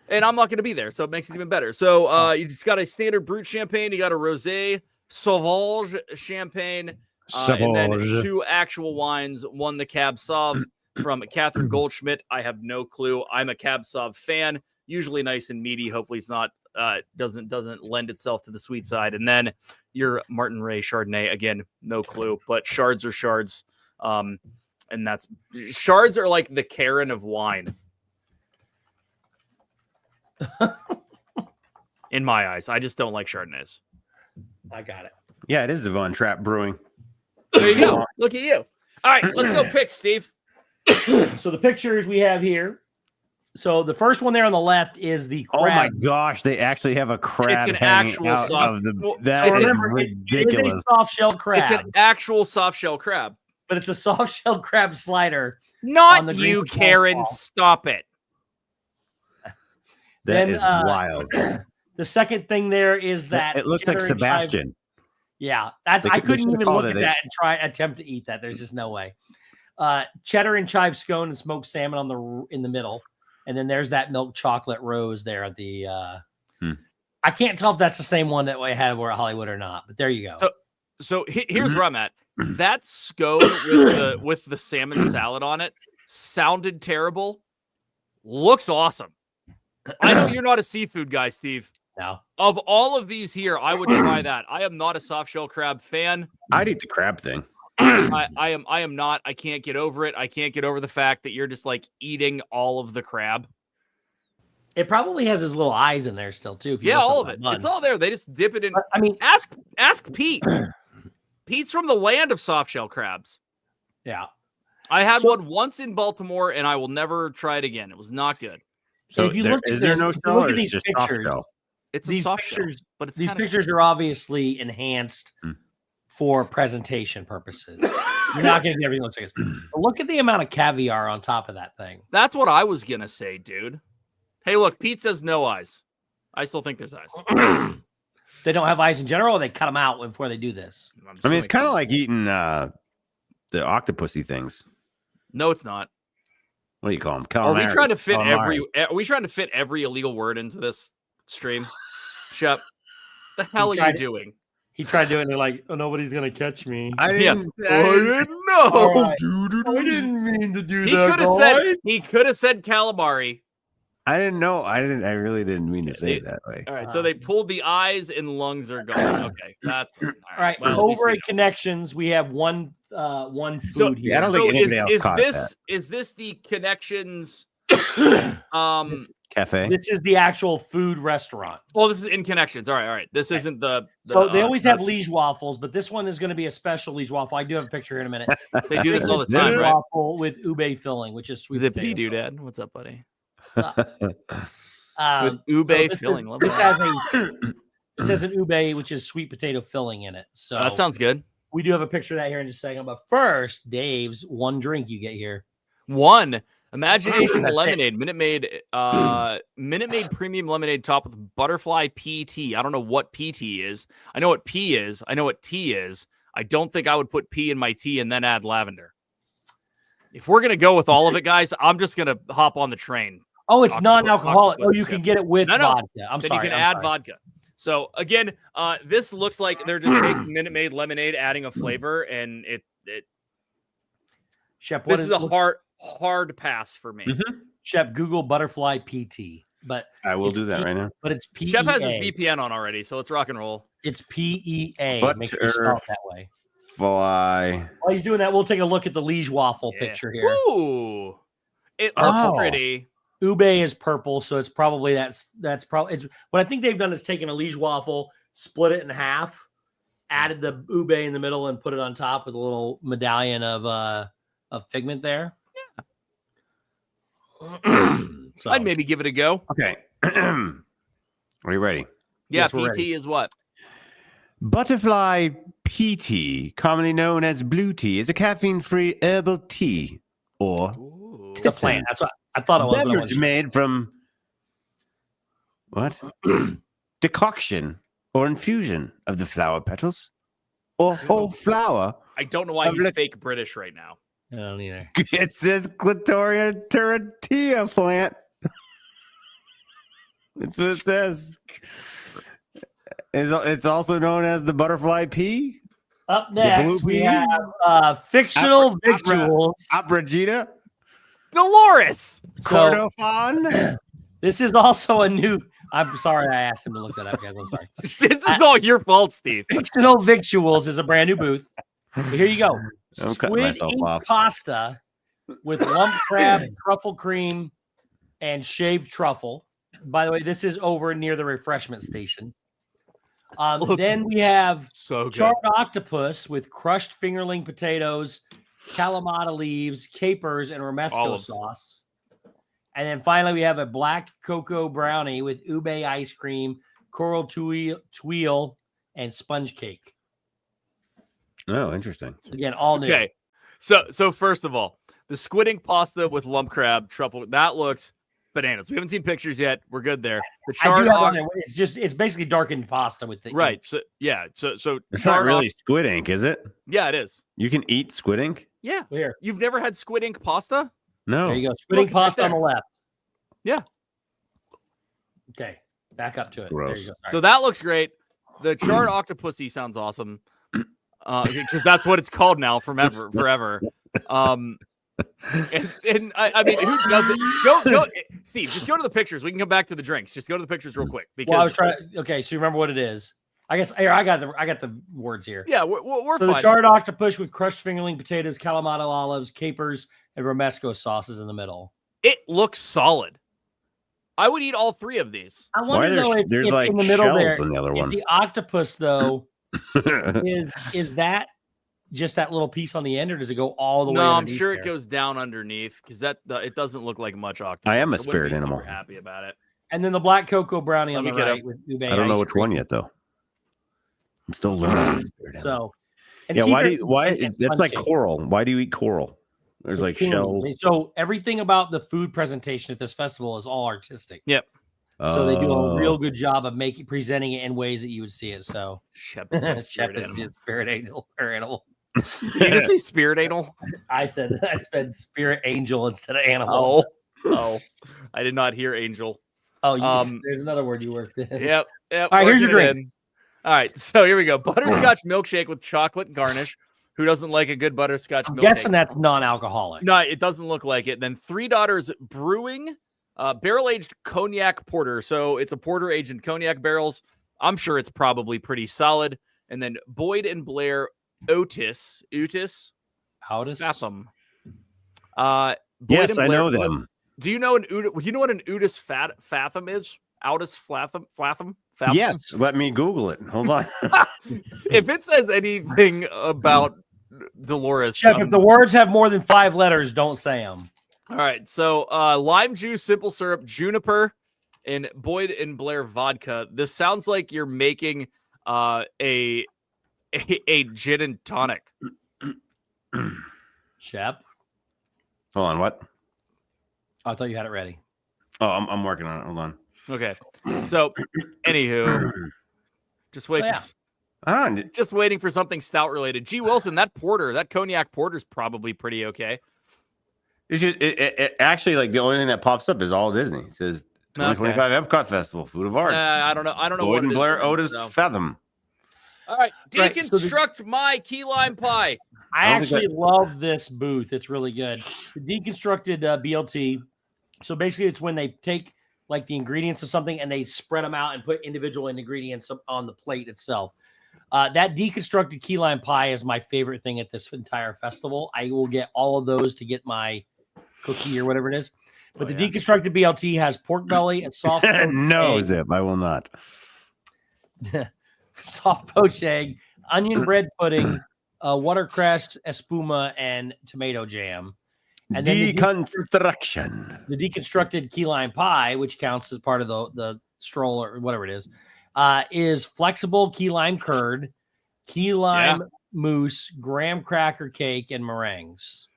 And I'm not going to be there, so it makes it even better. So you just got a standard brut champagne, you got a rosé sauvage champagne, and then 2 actual wines. One, the Cab Sauv from Catherine Goldschmidt. I have no clue. I'm a Cab Sauv fan. Usually nice and meaty. Hopefully it's not doesn't lend itself to the sweet side. And then your Martin Ray Chardonnay, again, no clue, but shards are shards. And that's shards are like the Karen of wine. In my eyes, I just don't like Chardonnays. I got it. Yeah, it is Von Trapp Brewing. There you go. Look at you. All right, let's go pick, Steve. So the pictures we have here. So the first one there on the left is the crab. Oh my gosh, they actually have a crab It's an hanging actual out soft- of the. well, That is remember, ridiculous. It is a soft-shelled crab. It's an actual soft shell crab. But it's a soft-shelled crab slider. on the Not green you, small Karen. small. Stop it. That Then, is wild. The second thing there is that It looks like cheddar and chive- Sebastian. Yeah, that's. They I could- they couldn't should've even called look at it that and attempt to eat that. There's just no way. Cheddar and chive scone and smoked salmon in the middle, and then there's that milk chocolate rose there at the. I can't tell if that's the same one that we had over at Hollywood or not, but there you go. So here's where I'm at. That scone with the salmon salad on it sounded terrible. Looks awesome. I know you're not a seafood guy, Steve. No. Of all of these here, I would try that. I am not a soft shell crab fan. I'd eat the crab thing. I am not. I can't get over it. I can't get over the fact that you're just like eating all of the crab. It probably has his little eyes in there still too. If you Yeah, listen all to of that it. bun. It's all there. They just dip it in. But, I mean, Ask Pete. Pete's from the land of soft shell crabs. yeah. I had one once in Baltimore, and I will never try it again. It was not good. So if you look at is there this, no if you shell look or at is it these just soft pictures, shell? It's a these soft shell, pictures, but it's these kinda- pictures are obviously enhanced for presentation purposes. You're not going to get everything looks like this. But look at the amount of caviar on top of that thing. That's what I was gonna say, dude. Hey, look, Pete says no eyes. I still think there's eyes. They don't have eyes in general, or they cut them out before they do this. I mean, it's kind of like eating the octopusy things. No, it's not. What do you call them? Are we trying to fit Calamari. Are we trying to fit every illegal word into this stream? Shep, the hell are you tried it. doing? He tried doing it, and they're like, oh, nobody's going to catch me. I Yeah. didn't. I didn't know. All right. Dude. I didn't mean to do He that. could have said. He could have said calamari. I didn't know. I really didn't mean to say it that way. All right, so they pulled the eyes and lungs are gone. Okay, that's fine. All right, well, at least over we at know. Connections, we have one food So, here. Yeah, I don't think anybody else is caught this is this the Connections? Cafe. This is the actual food restaurant. Well, this is in Connections. All right. This isn't the So they always have liege waffles, but this one is going to be a special liege waffle. I do have a picture here in a minute. They do this all the This is time, liege right? waffle with ube filling, which is sweet Zippity potato. doodad. What's up, buddy? What's up? With ube this filling. is- Love This that. has an ube, which is sweet potato filling in it. So That sounds good. we do have a picture of that here in just a second. But first, Dave's one drink you get here. One Imagination That's it. Lemonade, Minute Maid Premium Lemonade topped with butterfly PT. I don't know what PT is. I know what P is. I know what T is. I don't think I would put P in my tea and then add lavender. If we're gonna go with all of it, guys, I'm just gonna hop on the train. Oh, it's Octopus- non-alcoholic. Oh, octopus you chip. can get it with No. vodka. I'm Then sorry. you can I'm add sorry. vodka. So again, this looks like they're just taking Minute Maid lemonade, adding a flavor, and it Shep, what this is a hard pass for me. Shep, Google butterfly PT. But I will it's do that P- right now. But it's PEA. Shep has his VPN on already, so let's rock and roll. It's PEA. Make sure you spell it that way. Fly. While he's doing that, we'll take a look at the liege waffle Yeah. picture here. Ooh, it looks Oh. pretty. Ube is purple, so it's probably that's probably it's what I think they've done is taken a liege waffle, split it in half, added the ube in the middle and put it on top with a little medallion of figment there. So, I'd maybe give it a go. Okay. Are you ready? Yeah, Yes, we're PT ready. is what? Butterfly PT, commonly known as blue tea, is a caffeine-free herbal tea or Ooh. it's a plant. That's what I thought it was. but I beverage wasn't sure. made from what? Decoction or infusion of the flower petals or whole flower. I don't know why Of he's lic- fake British right now. I don't either. It says Clitoria terratia plant. That's what it says. It's also known as the butterfly pea. Up blue next, we pea? have fictional victuals. Abragita. Dolores. So Cordofan. this is also a new. I'm sorry, I asked him to look that up, guys. I'm sorry. This is all your fault, Steve. Fictional victuals is a brand new booth. But here you go. I'm cutting Squid myself ink off. pasta with lump crab, truffle cream, and shaved truffle. By the way, this is over near the refreshment station. Looks Then we have So good. charred octopus with crushed fingerling potatoes, kalamata leaves, capers, and romesco Olives. sauce. And then finally, we have a black cocoa brownie with ube ice cream, coral tuile, and sponge cake. Oh, interesting. Again, all new. Okay. So first of all, the squid ink pasta with lump crab, truffle, that looks bananas. We haven't seen pictures yet. We're good there. The I do charred have one there. It's basically darkened pasta with the right. So yeah. So It's not charred really squid ink, is it? yeah, it is. You can eat squid ink? Yeah. Here, You've never had squid ink pasta? No. there you go. Squid Look, ink it's right pasta on the there. left. Yeah. Okay, back up to it. Gross. There you go. Sorry. So that looks great. The charred octopusy sounds awesome. Because that's what it's called now forever. And I mean, who doesn't go? Steve, just go to the pictures. We can come back to the drinks. Just go to the pictures real quick. Because Well, I was trying. Okay, so you remember what it is? I guess here I got the words here. yeah, we're So fine. the charred octopus with crushed fingerling potatoes, Kalamata olives, capers, and romesco sauces in the middle. It looks solid. I would eat all three of these. I Why wonder though there's if like in the middle shells there, in the other if one? the octopus though is that just that little piece on the end, or does it go all the way? No, I'm underneath sure there? it goes down underneath because it doesn't look like much octopus. I am a wouldn't spirit be super animal. Happy about it. And then the black cocoa brownie on Let the me get right up. with ube I don't know ice which cream. one yet, though. I'm still learning. So, and yeah, keep why? it- Why? and That's sponge like cake. coral. Why do you eat coral? There's It's like cool. shells. So everything about the food presentation at this festival is all artistic. Yep. So they do a Oh. real good job of presenting it in ways that you would see it. So Shep is my Shep spirit is animal. just spirit angel or animal. Did you just say spirit anal? I said spirit angel instead of animal. Oh, I did not hear angel. Oh, there's another word you worked in. Yep. All right, here's your working it drink. in. All right, so here we go. Butterscotch milkshake with chocolate garnish. Who doesn't like a good butterscotch I'm milkshake? guessing that's non-alcoholic. No, it doesn't look like it. Then Three Daughters Brewing, barrel-aged cognac porter. So it's a porter aged in cognac barrels. I'm sure it's probably pretty solid. And then Boyd and Blair Otis Otis? Fathom. Yes, Boyd and I Blair- know them. Do you know what an Otis Fathom is? Otis Fathom? Yes, let me Google it. Hold on. If it says anything about Dolores, Shep, if the words have more than 5 letters, don't say them. all right. So lime juice, simple syrup, juniper, and Boyd and Blair vodka. This sounds like you're making a gin and tonic. Shep, Hold on. What? I thought you had it ready. Oh, I'm working on it. Hold on. Okay. So, anywho, just wait. yeah. Just waiting for something stout related. G. Wilson, that cognac porter's probably pretty okay. It actually, like, the only thing that pops up is all Disney. It says 2025 Epcot Festival, Food of Arts. I don't know. Boyd what and it is, Blair Otis so. Fathom. All right, Right, so deconstruct my key lime pie. I don't think actually love this booth. It's really good. The deconstructed BLT. So basically, it's when they take like the ingredients of something and they spread them out and put individual ingredients on the plate itself. That deconstructed key lime pie is my favorite thing at this entire festival. I will get all of those to get my cookie or whatever it is. But the deconstructed BLT has pork belly and soft No, egg. Zip, I will not. Soft poached egg, onion bread pudding, watercress, espuma, and tomato jam. And then the deconstructed key lime pie, which counts as part of the stroll or whatever it is flexible key lime curd, key lime mousse, graham cracker cake, and meringues.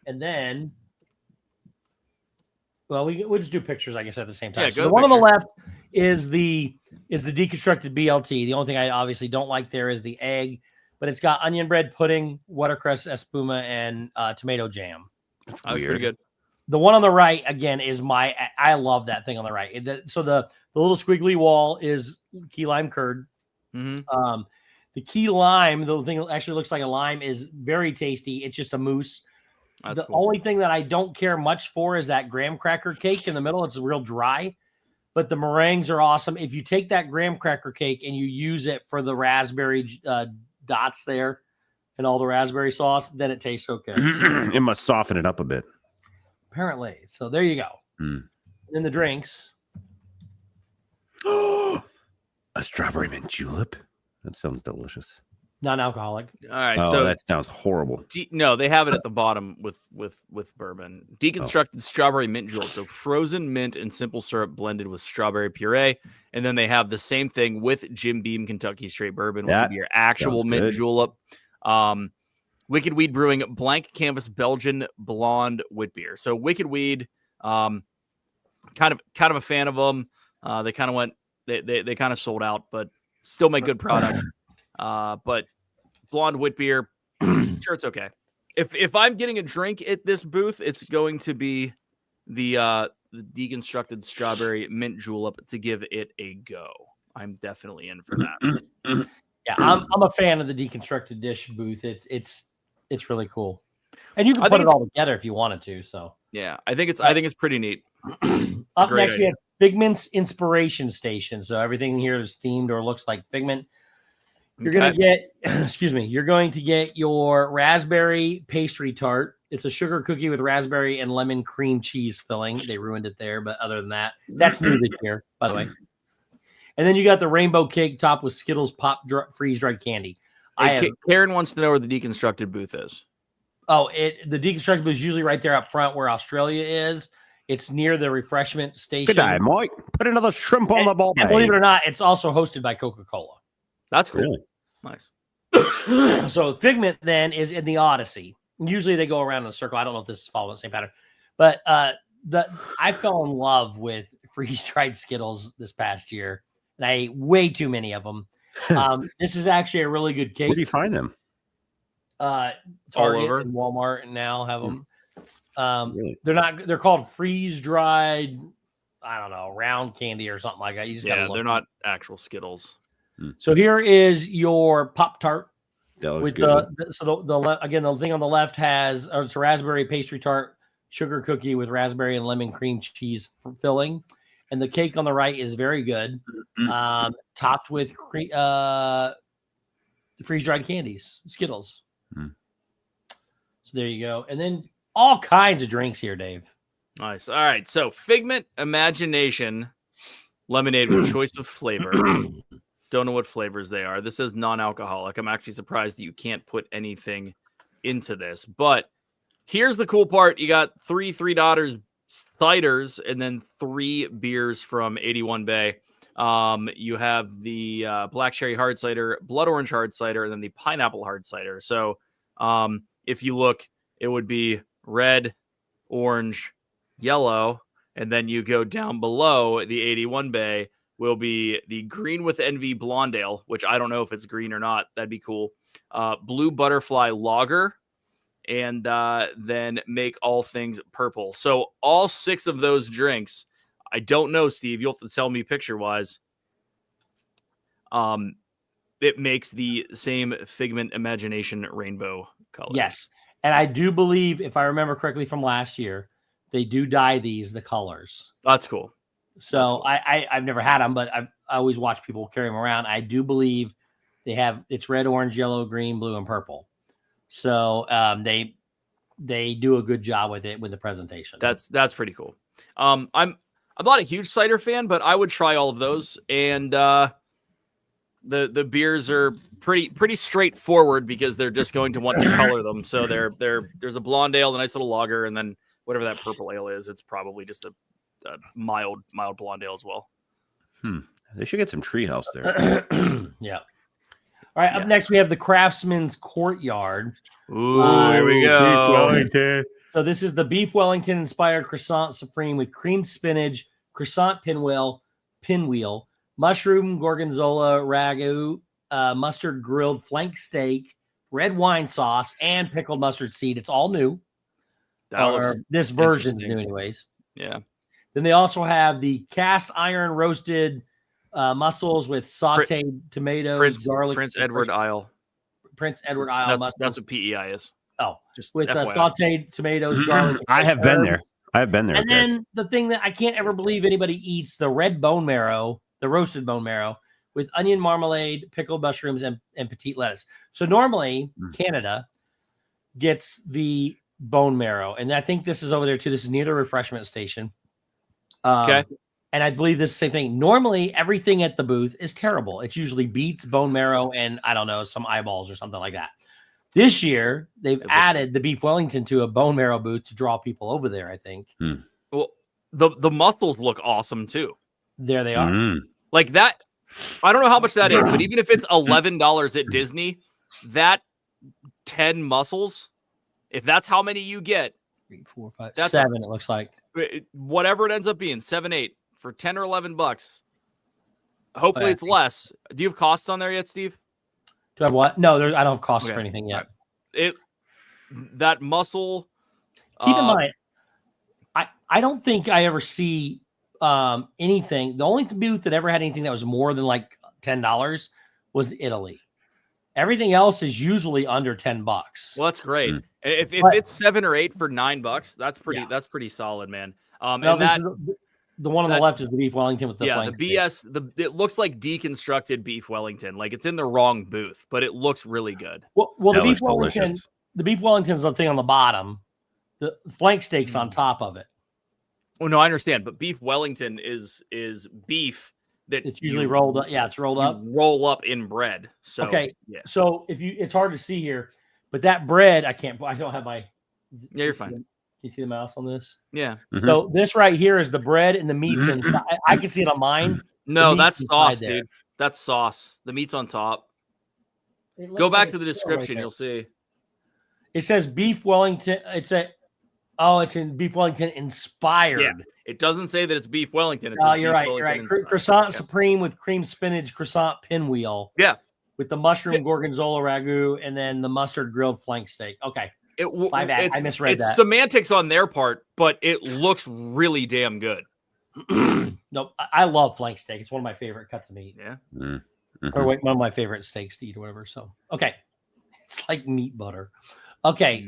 And then, well, we'll just do pictures, I guess, at the same time. Yeah, so the one on the left is the deconstructed BLT. The only thing I obviously don't like there is the egg, but it's got onion bread pudding, watercress, espuma, and tomato jam. That's pretty good. The one on the right, again, is I love that thing on the right. So the little squiggly wall is key lime curd. Mm-hmm. The key lime, the thing that actually looks like a lime, is very tasty. It's just a mousse. The only thing that I don't care much for is that graham cracker cake in the middle. It's real dry, but the meringues are awesome. If you take that graham cracker cake and you use it for the raspberry dots there and all the raspberry sauce, then it tastes okay. It must soften it up a bit. Apparently. So there you go. Mm. Then the drinks. A strawberry mint julep. That sounds delicious. Non-alcoholic. All right. Oh, so that sounds horrible. No, they have it at the bottom with bourbon. Deconstructed strawberry mint julep. So frozen mint and simple syrup blended with strawberry puree. And then they have the same thing with Jim Beam Kentucky Straight Bourbon, which would be your actual mint julep. Wicked Weed Brewing Blank Canvas Belgian Blonde Wit Beer. So Wicked Weed, kind of a fan of them. They kind of went, they kind of sold out, but still make good product. But blonde wit beer, sure, it's okay. If I'm getting a drink at this booth, it's going to be the deconstructed strawberry mint julep to give it a go. I'm definitely in for that. Yeah, I'm a fan of the deconstructed dish booth. It's really cool, and you can put it all together if you wanted to. So yeah, I think it's pretty neat. Up next, we have Figment's Inspiration Station. So everything here is themed or looks like Figment. You're going to get, you're going to get your raspberry pastry tart. It's a sugar cookie with raspberry and lemon cream cheese filling. They ruined it there, but other than that, that's new this year, by the way. And then you got the rainbow cake topped with Skittles pop freeze-dried candy. Karen wants to know where the deconstructed booth is. Oh, the deconstructed booth is usually right there up front where Australia is. It's near the refreshment station. Good day, Mike. Put another shrimp on the ball. And believe it or not, it's also hosted by Coca-Cola. That's cool. Really? Nice. So Figment then is in the Odyssey. Usually they go around in a circle. I don't know if this is following the same pattern, but I fell in love with freeze-dried Skittles this past year, and I ate way too many of them. This is actually a really good cake. Where do you find them? Target and Walmart and now have them. Really? They're called freeze-dried, I don't know, round candy or something like that. You just gotta look. They're not actual Skittles. So here is your Pop-Tart. With the thing on the left has it's a raspberry pastry tart, sugar cookie with raspberry and lemon cream cheese filling, and the cake on the right is very good, topped with freeze-dried candies, Skittles. So there you go, and then all kinds of drinks here, Dave. Nice. All right, so Figment Imagination lemonade with choice of flavor. Don't know what flavors they are. This is non-alcoholic. I'm actually surprised that you can't put anything into this. But here's the cool part. You got three Daughters ciders and then 3 beers from 81 Bay. You have the black cherry hard cider, blood orange hard cider, and then the pineapple hard cider. So if you look, it would be red, orange, yellow, and then you go down below the 81 Bay will be the Green with Envy Blonde Ale, which I don't know if it's green or not. That'd be cool. Blue Butterfly Lager, and then Make All Things Purple. So all 6 of those drinks, I don't know, Steve. You'll have to tell me picture-wise. It makes the same Figment Imagination rainbow color. Yes, and I do believe, if I remember correctly from last year, they do dye these the colors. That's cool. So cool. I've never had them, but I always watch people carry them around. I do believe it's red, orange, yellow, green, blue, and purple. So they do a good job with it with the presentation. That's pretty cool. I'm not a huge cider fan, but I would try all of those. And The beers are pretty straightforward because they're just going to want to color them. So there's a blonde ale, a nice little lager, and then whatever that purple ale is, it's probably just a mild blonde ale as well. They should get some treehouse there. Yeah. All right. Up next, we have the Craftsman's Courtyard. Ooh, here we go. So this is the Beef Wellington inspired croissant supreme with creamed spinach, croissant pinwheel, mushroom gorgonzola ragu, mustard grilled flank steak, red wine sauce, and pickled mustard seed. It's all new. This version is new, anyways. Yeah. Then they also have the cast iron roasted mussels with sauteed tomatoes, garlic. Prince Edward Isle. Mussels. That's what PEI is. Oh, just with FYI. Sauteed tomatoes, garlic. I have been there. And guys. Then the thing that I can't ever believe anybody eats, the red bone marrow, the roasted bone marrow with onion marmalade, pickled mushrooms, and petite lettuce. So normally Canada gets the bone marrow, and I think this is over there too. This is near the refreshment station. Okay. And I believe this is the same thing. Normally, everything at the booth is terrible. It's usually beets, bone marrow, and I don't know, some eyeballs or something like that. This year, they've added the Beef Wellington to a bone marrow booth to draw people over there, I think. Well, the mussels look awesome too. There they are. Like that. I don't know how much that is, but even if it's $11 at Disney, that 10 mussels, if that's how many you get, 3, 4, 5, that's 7, it looks like. Whatever it ends up being, 7, 8 for 10 or $11. Hopefully it's less. Do you have costs on there yet, Steve? Do I have what? No, I don't have costs for anything yet. That mussel. Keep in mind, I don't think I ever see anything. The only booth that ever had anything that was more than like $10 was Italy. Everything else is usually under $10. Well, that's great. If it's 7 or 8 for $9, that's pretty. That's pretty solid, man. The one on the left is the Beef Wellington with the flank. The BS. It looks like deconstructed Beef Wellington. Like it's in the wrong booth, but it looks really good. Well, the Beef Wellington. Delicious. The Beef Wellington's the thing on the bottom. The flank steak's on top of it. Oh no, I understand, but Beef Wellington is beef that it's usually rolled up. Yeah, it's rolled up. Roll up in bread. So So it's hard to see here, but that bread I don't have my. Yeah, you're fine. You see the mouse on this? Yeah. So this right here is the bread and the meat's inside. I can see it on mine. No, that's sauce, dude. That's sauce. The meat's on top. Go back to the description. You'll see. It says Beef Wellington. It's in Beef Wellington inspired. Yeah. It doesn't say that it's Beef Wellington. You're right. You're right. Croissant supreme with cream spinach, croissant pinwheel. Yeah. With the mushroom gorgonzola ragu and then the mustard grilled flank steak. Okay. My bad. I misread that. It's semantics on their part, but it looks really damn good. Nope. I love flank steak. It's one of my favorite cuts of meat. Yeah. Or one of my favorite steaks to eat or whatever. So, okay. It's like meat butter. Okay.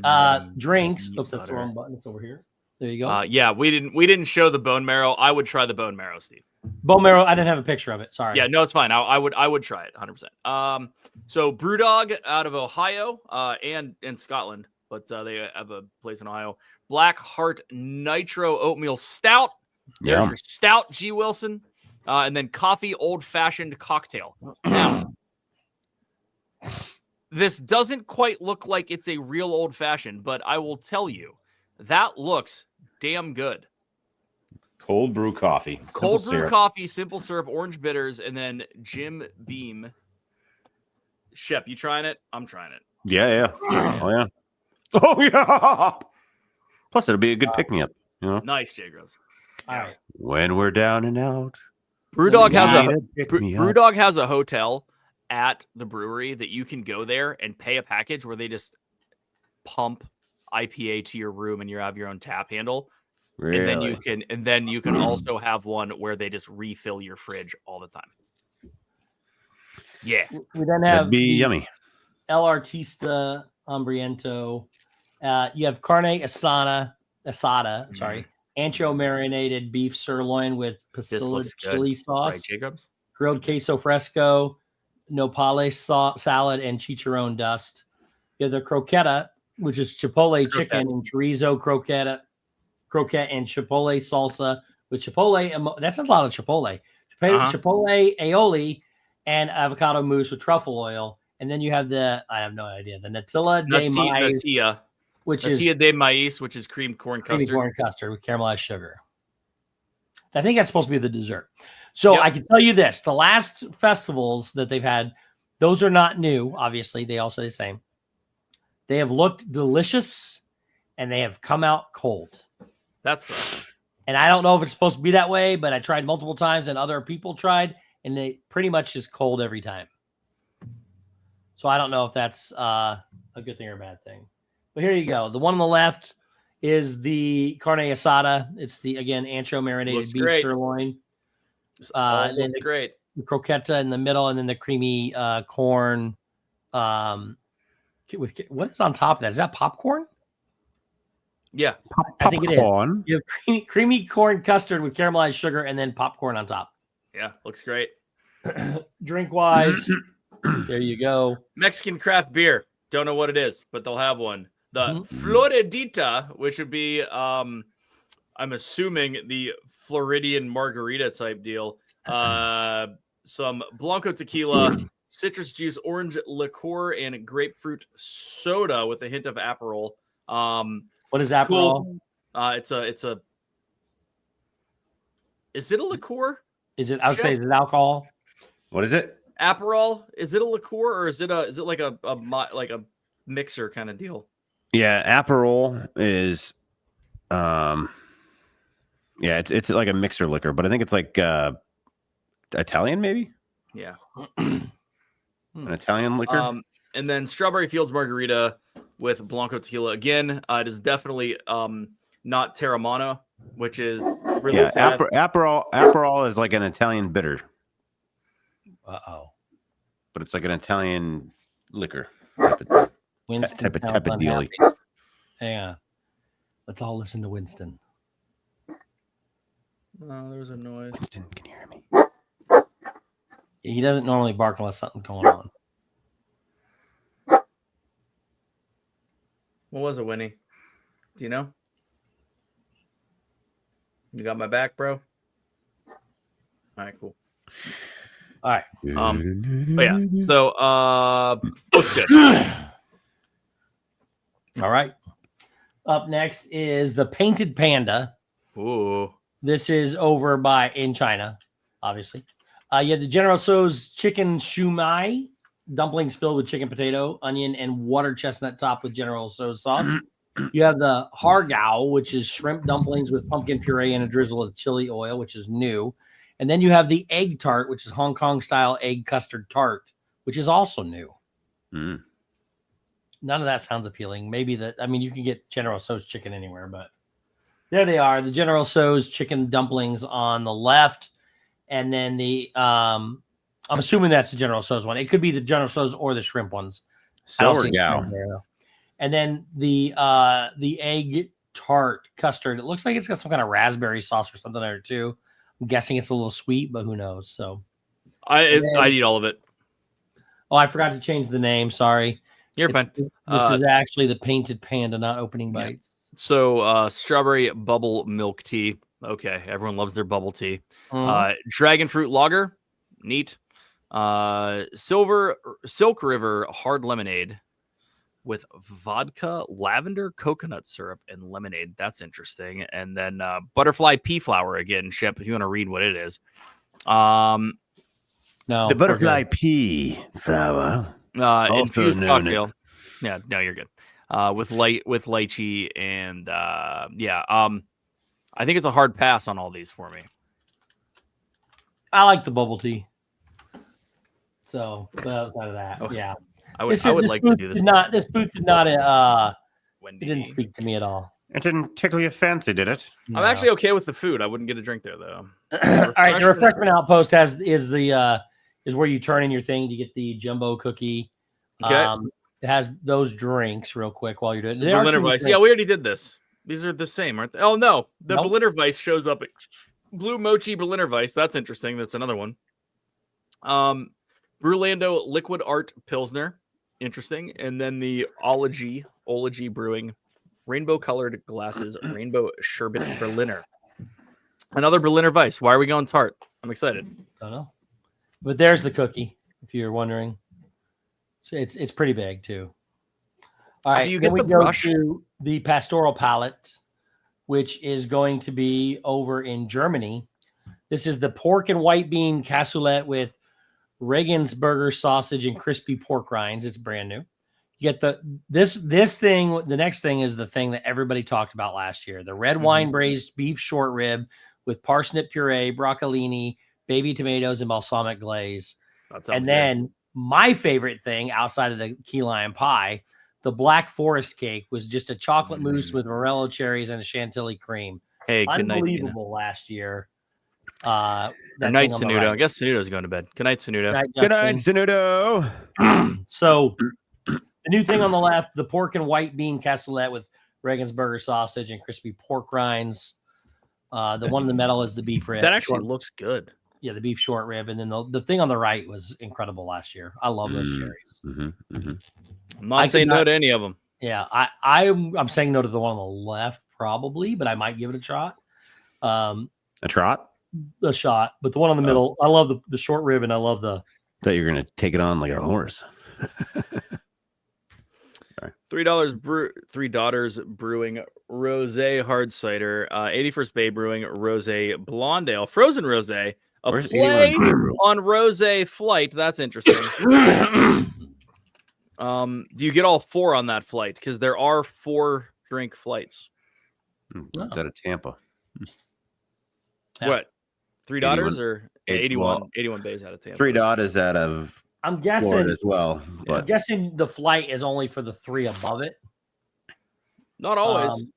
Drinks. Oops, that's the wrong button. It's over here. There you go. Yeah, we didn't show the bone marrow. I would try the bone marrow, Steve. Bone marrow. I didn't have a picture of it. Sorry. Yeah, no, it's fine. I would try it 100%. So Brewdog out of Ohio and Scotland, but they have a place in Ohio. Black Heart Nitro Oatmeal Stout. There's your stout, G. Wilson. And then coffee old fashioned cocktail. Now, this doesn't quite look like it's a real old fashioned, but I will tell you, that looks damn good. Cold brew coffee. Coffee, simple syrup, orange bitters, and then Jim Beam. Shep, you trying it? I'm trying it. Yeah. Oh yeah. Plus, it'll be a good pick-me-up. You know? Nice, Jay Groves. All right. When we're down and out. Brewdog has a hotel at the brewery that you can go there and pay a package where they just pump IPA to your room and you have your own tap handle. Really? And then you can also have one where they just refill your fridge all the time. Yeah. We then have That'd be yummy. El Artista Hambriento. You have carne asada, ancho marinated beef sirloin with pasilla chili sauce, right, Jacobs? Grilled queso fresco, nopales salad, and chicharron dust. You have the croqueta, which is chipotle chicken and chorizo croquette and chipotle salsa with chipotle. That's a lot of chipotle. Chipotle aioli and avocado mousse with truffle oil. And then you have I have no idea, the Natilla de Mais, which Natilla is de Maíz, which is creamed corn custard. corn custard with caramelized sugar. I think that's supposed to be the dessert. So I can tell you this, the last festivals that they've had, those are not new. Obviously, they all say the same. They have looked delicious and they have come out cold. That's and I don't know if it's supposed to be that way, but I tried multiple times and other people tried, and they pretty much is cold every time. So I don't know if that's a good thing or a bad thing. But here you go. The one on the left is the carne asada. It's the, again, ancho marinated beef sirloin. Looks great. The croqueta in the middle, and then the creamy corn. With what is on top of that? Is that popcorn? Yeah, I think it is. You have creamy corn custard with caramelized sugar, and then popcorn on top. Yeah, looks great. Drink wise, there you go. Mexican craft beer. Don't know what it is, but they'll have one. The Floridita, which would be, I'm assuming the Floridian margarita type deal. Some Blanco tequila, citrus juice, orange liqueur, and grapefruit soda with a hint of Aperol. What is Aperol? Cool. It's a. Is it a liqueur? Is it? I would say, is it alcohol? What is it? Aperol. Is it a liqueur or is it like a mixer kind of deal? Yeah, Aperol is. Yeah, it's like a mixer liquor, but I think it's like Italian, maybe. Yeah, an Italian liquor. And then Strawberry Fields Margarita with Blanco tequila. Again, it is definitely not Terramana, which is really sad. Aperol is like an Italian bitter. But it's like an Italian liquor. Winston type of deal. Hang on. Let's all listen to Winston. Oh, there was a noise. Winston, can you hear me? He doesn't normally bark unless something's going on. What was it, Winnie? Do you know? You got my back, bro? All right, cool. All right. But yeah. So looks good. All right. Up next is the Painted Panda. Ooh. This is over in China, obviously. You have the General Tso's chicken shumai, dumplings filled with chicken, potato, onion, and water chestnut topped with General Tso's sauce. You have the hargao, which is shrimp dumplings with pumpkin puree and a drizzle of chili oil, which is new. And then you have the egg tart, which is Hong Kong style egg custard tart, which is also new. None of that sounds appealing. Maybe you can get General Tso's chicken anywhere, but there they are. The General Tso's chicken dumplings on the left. And then I'm assuming that's the General Tso's one. It could be the General Tso's or the shrimp ones. And then the egg tart custard. It looks like it's got some kind of raspberry sauce or something there too. I'm guessing it's a little sweet, but who knows? So I eat all of it. Oh, I forgot to change the name. Sorry. You're fine. This is actually the Painted Panda, not Opening Bites. Yeah. So strawberry bubble milk tea. Okay, everyone loves their bubble tea. Dragon fruit lager, neat. Silk River hard lemonade with vodka, lavender, coconut syrup, and lemonade. That's interesting. And then butterfly pea flower again, Shep, if you want to read what it is. No, the butterfly pea flower. Infused cocktail. Yeah, no, you're good. With lychee and I think it's a hard pass on all these for me. I like the bubble tea. So, but outside of that, yeah. I would like to do this. This booth did not. It didn't speak to me at all. It didn't tickle your fancy, did it? No. I'm actually okay with the food. I wouldn't get a drink there though. All right, the refreshment outpost is where you turn in your thing to get the jumbo cookie. Okay. It has those drinks real quick while you're doing it. Berliner Weiss. Yeah, we already did this. These are the same, aren't they? Oh no, the Berliner Weiss shows up. Blue Mochi Berliner Weiss. That's interesting. That's another one. Brulando Liquid Art Pilsner. Interesting. And then the Ology Brewing rainbow colored glasses rainbow sherbet Berliner. Another Berliner Weiss. Why are we going tart? I'm excited. Don't know. But there's the cookie, if you're wondering. So it's pretty big too. All right, Do you then get we the go brush? to the pastoral palette, which is going to be over in Germany. This is the pork and white bean cassoulet with Regensburger sausage and crispy pork rinds. It's brand new. You get this thing. The next thing is the thing that everybody talked about last year: the red wine braised beef short rib with parsnip puree, broccolini, baby tomatoes, and balsamic glaze. That sounds And good. then my favorite thing outside of the key lime pie, the Black Forest cake, was just a chocolate mousse with morello cherries and a chantilly cream. Hey, good night, Nina. Unbelievable last year. Good night, Sanudo. I guess Sanudo's going to bed. Good night, Sanudo. Good night, Sanudo. So the new thing on the left, the pork and white bean cassoulet with Regensburger sausage and crispy pork rinds. The one in the middle is the beef rib. That actually looks good. Yeah, the beef short rib. And then the thing on the right was incredible last year. I love those cherries. I'm not saying no to any of them. Yeah, I'm saying no to the one on the left probably, but I might give it a shot. A trot? A shot. But the one on the middle, I love the short rib, and I love the... Thought you were going to take it on like a horse. Sorry. Three Daughters Brewing Rosé Hard Cider. 81st Bay Brewing Rosé Blonde Ale. Frozen Rosé. Where's Play 81? on Rosé Flight. That's interesting. Do you get all 4 on that flight? Because there are 4 drink flights. Is that a Tampa? Yeah. What? 3 Daughters 81. or 81 Bays out of Tampa? 3 Daughters out of I'm guessing Florida as well. But I'm guessing the flight is only for the 3 above it. Not always.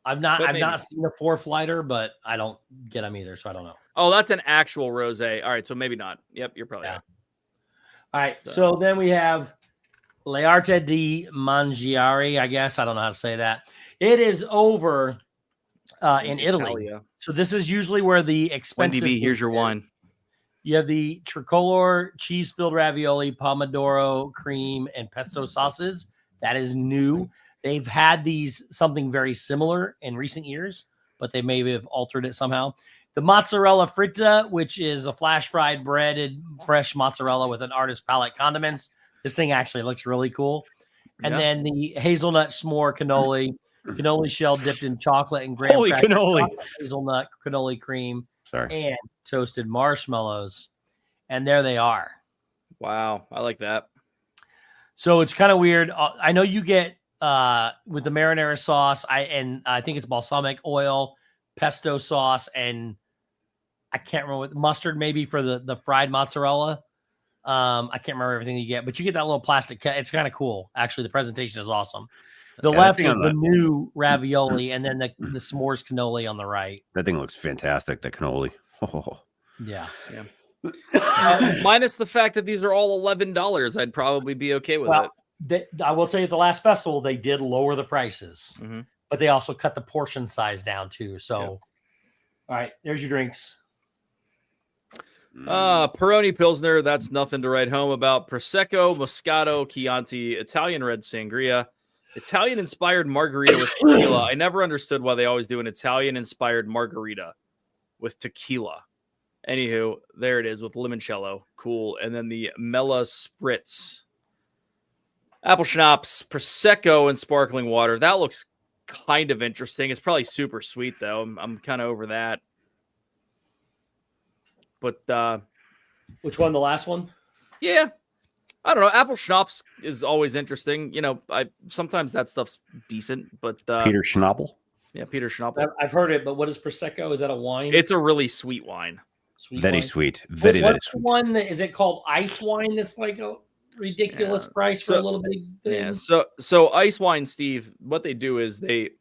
I've not seen a 4 flighter, but I don't get them either, so I don't know. Oh, that's an actual rosé. All right, so maybe not. Yep, you're probably right. All right, so then we have L'Arte di Mangiare, I guess. I don't know how to say that. It is over in Italy. Hell yeah. So this is usually where the expensive... Wendy B, here's your wine. You have the tricolor cheese-filled ravioli, pomodoro cream, and pesto sauces. That is new. They've had something very similar in recent years, but they may have altered it somehow. The mozzarella fritta, which is a flash-fried breaded fresh mozzarella with an artist palette condiments. This thing actually looks really cool. And then the hazelnut s'more cannoli shell dipped in chocolate and graham Holy cracker, cannoli. hazelnut cannoli cream, sorry. and toasted marshmallows. And there they are. Wow, I like that. So it's kind of weird. I know you get with the marinara sauce, I think it's balsamic oil, pesto sauce, and I can't remember what mustard maybe for the fried mozzarella. I can't remember everything you get, but you get that little plastic. It's kind of cool. Actually, the presentation is awesome. The left is the new ravioli, and then the s'mores cannoli on the right. That thing looks fantastic. The cannoli. Oh. Yeah. Minus the fact that these are all $11, I'd probably be okay with it. I will tell you, at the last festival, they did lower the prices, but they also cut the portion size down too. So, all right, there's your drinks. Peroni Pilsner, that's nothing to write home about. Prosecco, Moscato, Chianti, Italian red sangria, Italian-inspired margarita with tequila. I never understood why they always do an Italian-inspired margarita with tequila. Anywho, there it is with limoncello. Cool. And then the Mela Spritz. Apple schnapps, Prosecco, and sparkling water. That looks kind of interesting. It's probably super sweet, though. I'm kind of over that. But which one? The last one? Yeah. I don't know. Apple schnapps is always interesting. You know, sometimes that stuff's decent, but Peter Schnabel. Yeah, Peter Schnabel. I've heard it, but what is Prosecco? Is that a wine? It's a really sweet wine. Very sweet. Very what's sweet. One that is it called ice wine? That's like a ridiculous price for a little bitty thing. Yeah. So ice wine, Steve. What they do is they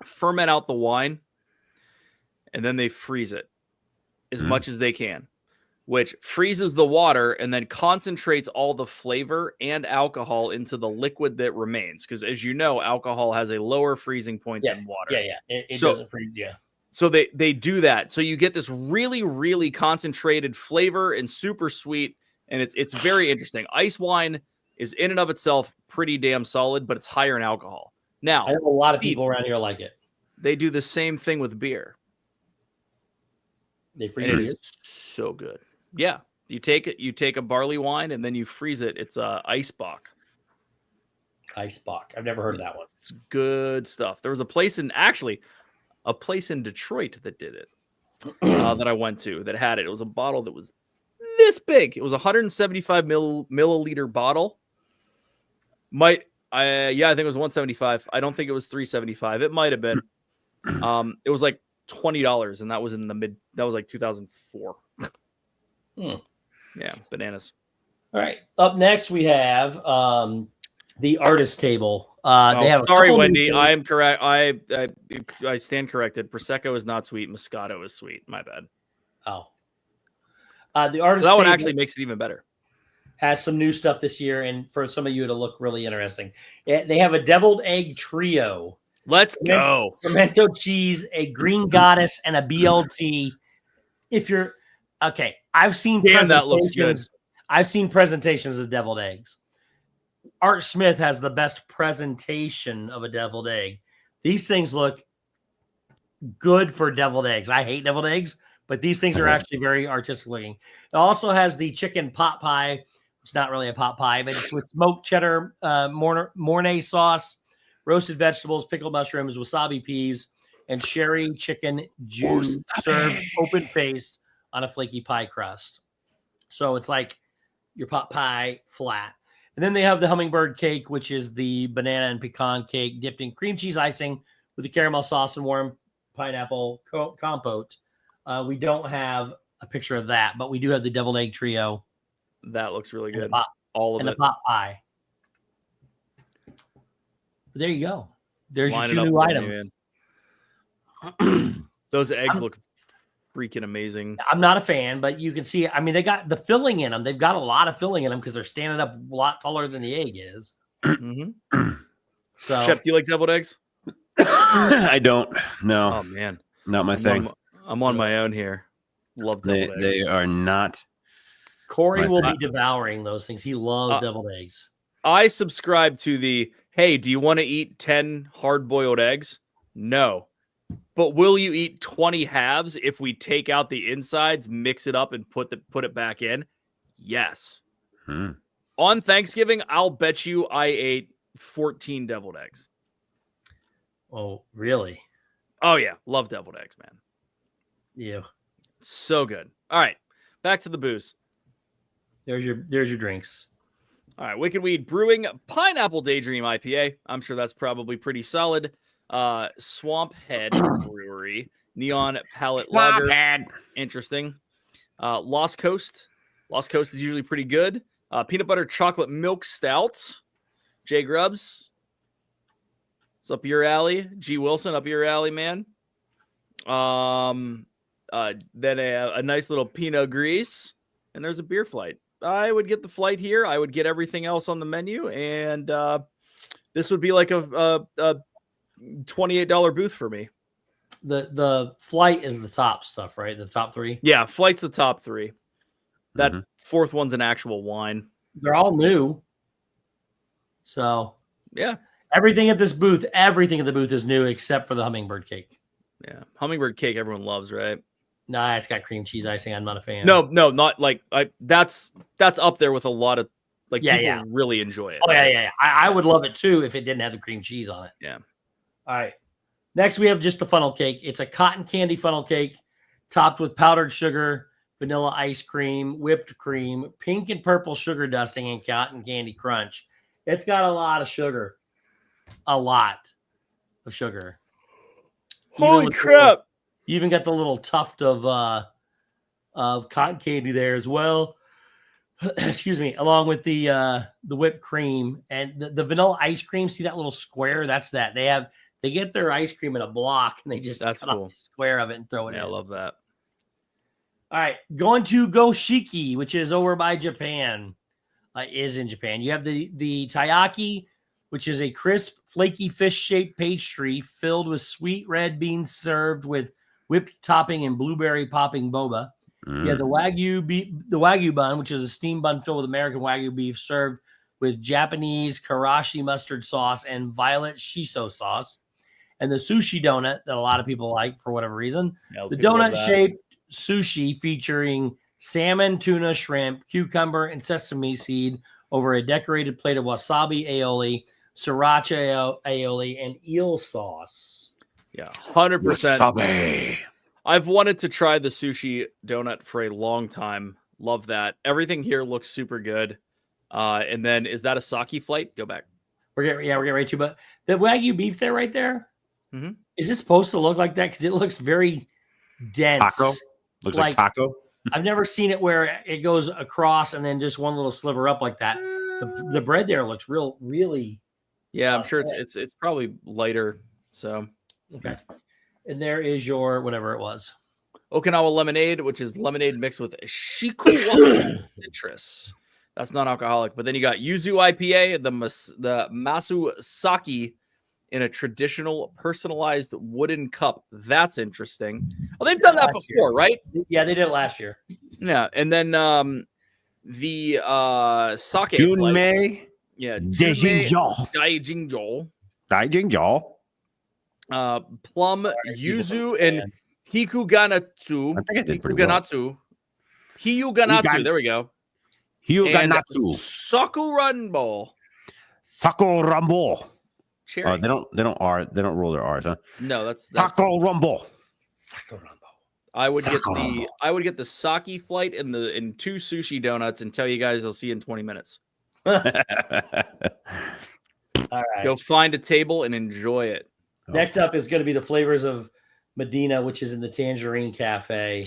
ferment out the wine, and then they freeze it as much as they can, which freezes the water and then concentrates all the flavor and alcohol into the liquid that remains. Because as you know, alcohol has a lower freezing point than water. Yeah. It doesn't freeze. Yeah. So they do that. So you get this really, really concentrated flavor and super sweet. And it's very interesting. Ice wine is in and of itself pretty damn solid, but it's higher in alcohol. Now, I have a lot of people around here like it. They do the same thing with beer. They freeze it is so good. Yeah. You take a barley wine and then you freeze it. It's ice bock. Ice bock. I've never heard of that one. It's good stuff. There was a place in Detroit that did it that I went to that had it. It was a bottle that was this big. It was a 175 milliliter bottle. I think it was 175. I don't think it was 375. It might have been. It was like $20, and that was like 2004. Yeah, bananas. All right. Up next, we have the artist table. They have sorry, Wendy. I am correct. I stand corrected. Prosecco is not sweet. Moscato is sweet. My bad. Oh. The artist that one table actually makes it even better. has some new stuff this year, and for some of you, it'll look really interesting. They have a deviled egg trio. Let's go. Pimento cheese, a green goddess, and a BLT. If you're okay, I've seen that looks good. I've seen presentations of deviled eggs. Art Smith has the best presentation of a deviled egg. These things look good for deviled eggs. I hate deviled eggs, but these things are actually very artistic looking. It also has the chicken pot pie. It's not really a pot pie, but it's with smoked cheddar, Mornay sauce, roasted vegetables, pickled mushrooms, wasabi peas, and sherry chicken juice served open-faced on a flaky pie crust. So it's like your pot pie flat. And then they have the hummingbird cake, which is the banana and pecan cake dipped in cream cheese icing with the caramel sauce and warm pineapple compote. We don't have a picture of that, but we do have the deviled egg trio. That looks really good. All of it. And the pot pie. But there you go. There's your two new items. Those eggs look freaking amazing. I'm not a fan, but you can see, I mean, they got the filling in them. They've got a lot of filling in them because they're standing up a lot taller than the egg is. So, Shep, do you like deviled eggs? I don't. No. Oh, man. Not my thing. I'm on my own here. Love deviled eggs. They are not. Corey will be devouring those things. He loves deviled eggs. I subscribe to the, hey, do you want to eat 10 hard-boiled eggs? No. But will you eat 20 halves if we take out the insides, mix it up, and put it back in? Yes. On Thanksgiving, I'll bet you I ate 14 deviled eggs. Oh, really? Oh, yeah. Love deviled eggs, man. Yeah. So good. All right. Back to the booze. There's your drinks. All right. Wicked Weed Brewing Pineapple Daydream IPA. I'm sure that's probably pretty solid. Swamp Head Brewery. Neon Palette Lager. Head. Interesting. Lost Coast. Lost Coast is usually pretty good. Peanut Butter Chocolate Milk Stouts. Jay Grubbs. It's up your alley. G. Wilson, up your alley, man. Then a nice little Pinot Gris. And there's a beer flight. I would get the flight here. I would get everything else on the menu. And this would be like a $28 booth for me. The flight is the top stuff, right? The top three. Yeah, flight's the top three. That fourth one's an actual wine. They're all new. So yeah, everything at the booth is new except for the hummingbird cake. Yeah, hummingbird cake everyone loves, right? Nah, it's got cream cheese icing. I'm not a fan. No, not like that's up there with a lot of people really enjoy it. Oh yeah. I would love it too if it didn't have the cream cheese on it. Yeah. All right. Next, we have just the funnel cake. It's a cotton candy funnel cake topped with powdered sugar, vanilla ice cream, whipped cream, pink and purple sugar dusting, and cotton candy crunch. It's got a lot of sugar. A lot of sugar. Holy crap. You even got the little tuft of cotton candy there as well. Excuse me, along with the whipped cream and the vanilla ice cream. See that little square? That's that. They get their ice cream in a block and they just cut off the square of it and throw it in. I love that. All right, going to Goshiki, which is over by Japan, is in Japan. You have the taiyaki, which is a crisp, flaky fish-shaped pastry filled with sweet red beans served with whipped topping and blueberry popping boba. You have the wagyu bun, which is a steamed bun filled with American wagyu beef served with Japanese karashi mustard sauce and violet shiso sauce. And the sushi donut that a lot of people like for whatever reason. Yeah, the donut-shaped sushi featuring salmon, tuna, shrimp, cucumber, and sesame seed over a decorated plate of wasabi aioli, sriracha aioli, and eel sauce. Yeah, 100%. Wasabi. I've wanted to try the sushi donut for a long time. Love that. Everything here looks super good. And then, is that a sake flight? Go back. We're getting ready to. But the Wagyu beef there, right there, Mhm. is this supposed to look like that? Because it looks very dense. Taco? Looks like taco. I've never seen it where it goes across and then just one little sliver up like that. The bread there looks really. Yeah, I'm sure it's probably lighter. So Okay. And there is your whatever it was. Okinawa lemonade, which is lemonade mixed with shiku citrus. That's non-alcoholic. But then you got yuzu IPA, the masu sake in a traditional personalized wooden cup. That's interesting. Oh, they've done that before, right? Yeah, they did it last year. Yeah, and then the sake Junmei. yeah, Daijinjo. Daijinjo. Plum, yuzu, and hikuganatsu. I think I did pretty well. Hiyuganatsu. There we go. Hiyuganatsu. Sakuranbo. Sakuranbo. Cherry. They don't roll their R's, huh? No, that's Sakuranbo. I would get the sake flight and 2 sushi donuts and tell you guys I'll see you in 20 minutes. All right. Go find a table and enjoy it. Next up is going to be the flavors of Medina, which is in the Tangerine Cafe.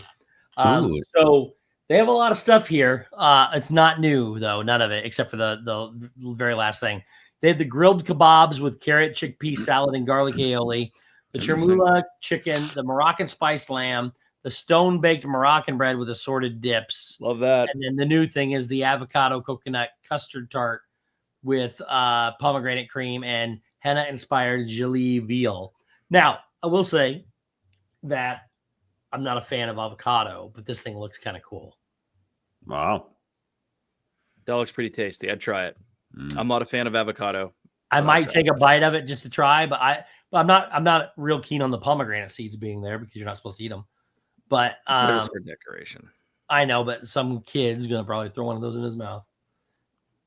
So they have a lot of stuff here. It's not new though, none of it except for the very last thing. They have the grilled kebabs with carrot, chickpea salad, and garlic aioli, the chermoula chicken, the Moroccan spiced lamb, the stone baked Moroccan bread with assorted dips. Love that. And then the new thing is the avocado coconut custard tart with pomegranate cream and henna inspired gelee veal. Now, I will say that I'm not a fan of avocado, but this thing looks kind of cool. Wow. That looks pretty tasty. I'd try it. I'm not a fan of avocado. I might take a bite of it just to try, but I'm not real keen on the pomegranate seeds being there because you're not supposed to eat them. But it's for decoration. I know, but some kid's gonna probably throw one of those in his mouth.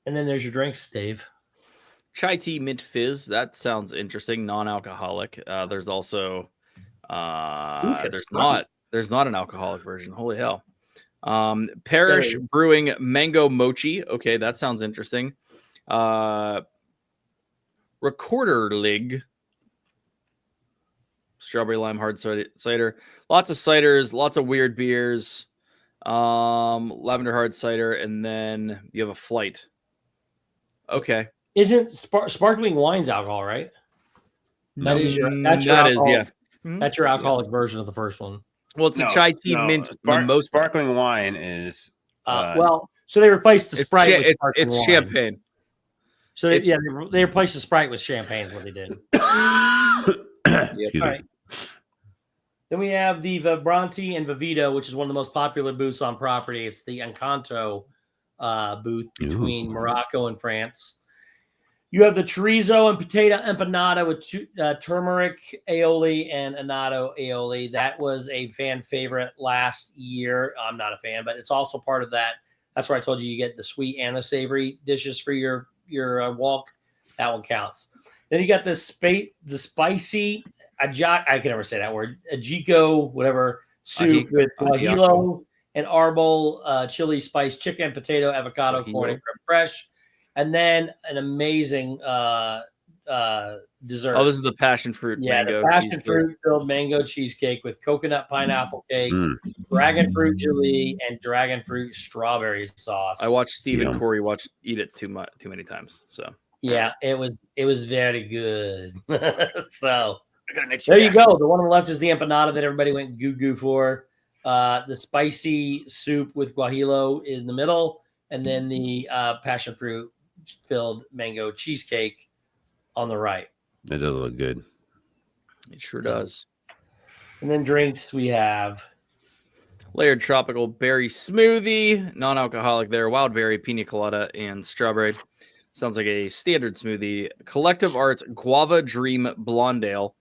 And then there's your drinks, Dave. Chai tea mint fizz. That sounds interesting. Non-alcoholic. There's also there's not an alcoholic version. Holy hell. Parish Brewing mango mochi. Okay, that sounds interesting. Recorder Lig. Strawberry lime hard cider. Lots of ciders, lots of weird beers. Lavender hard cider, and then you have a flight. Okay. Isn't sparkling wine's alcohol, right? That's your alcoholic version of the first one. Well, it's a chai tea mint. Most sparkling wine is so they replaced the Sprite with sparkling wine. Champagne. So they replaced the Sprite with champagne is what they did. Yep. Right. Then we have the Vibranti and Vivito, which is one of the most popular booths on property. It's the Encanto booth between Morocco and France. You have the chorizo and potato empanada with turmeric aioli and annatto aioli. That was a fan favorite last year. I'm not a fan, but it's also part of that. That's where I told you get the sweet and the savory dishes for your walk. That one counts. Then you got the spicy, I can never say that word, ajiko, whatever, soup with guajillo and arbol, chili spice, chicken, potato, avocado, corn, and creme fraiche. And then an amazing dessert. Oh, this is the passion fruit mango. The passion fruit filled mango cheesecake with coconut pineapple cake, dragon fruit gelee, and dragon fruit strawberry sauce. I watched Steve and Corey eat it too many times. So yeah, it was very good. So there you go. The one on the left is the empanada that everybody went goo for. The spicy soup with guajillo in the middle, and then the passion fruit filled mango cheesecake on the right. It does look good. It sure does. And then drinks we have layered tropical berry smoothie, non-alcoholic there, wild berry, pina colada, and strawberry. Sounds like a standard smoothie. Collective Arts Guava Dream Blonde Ale.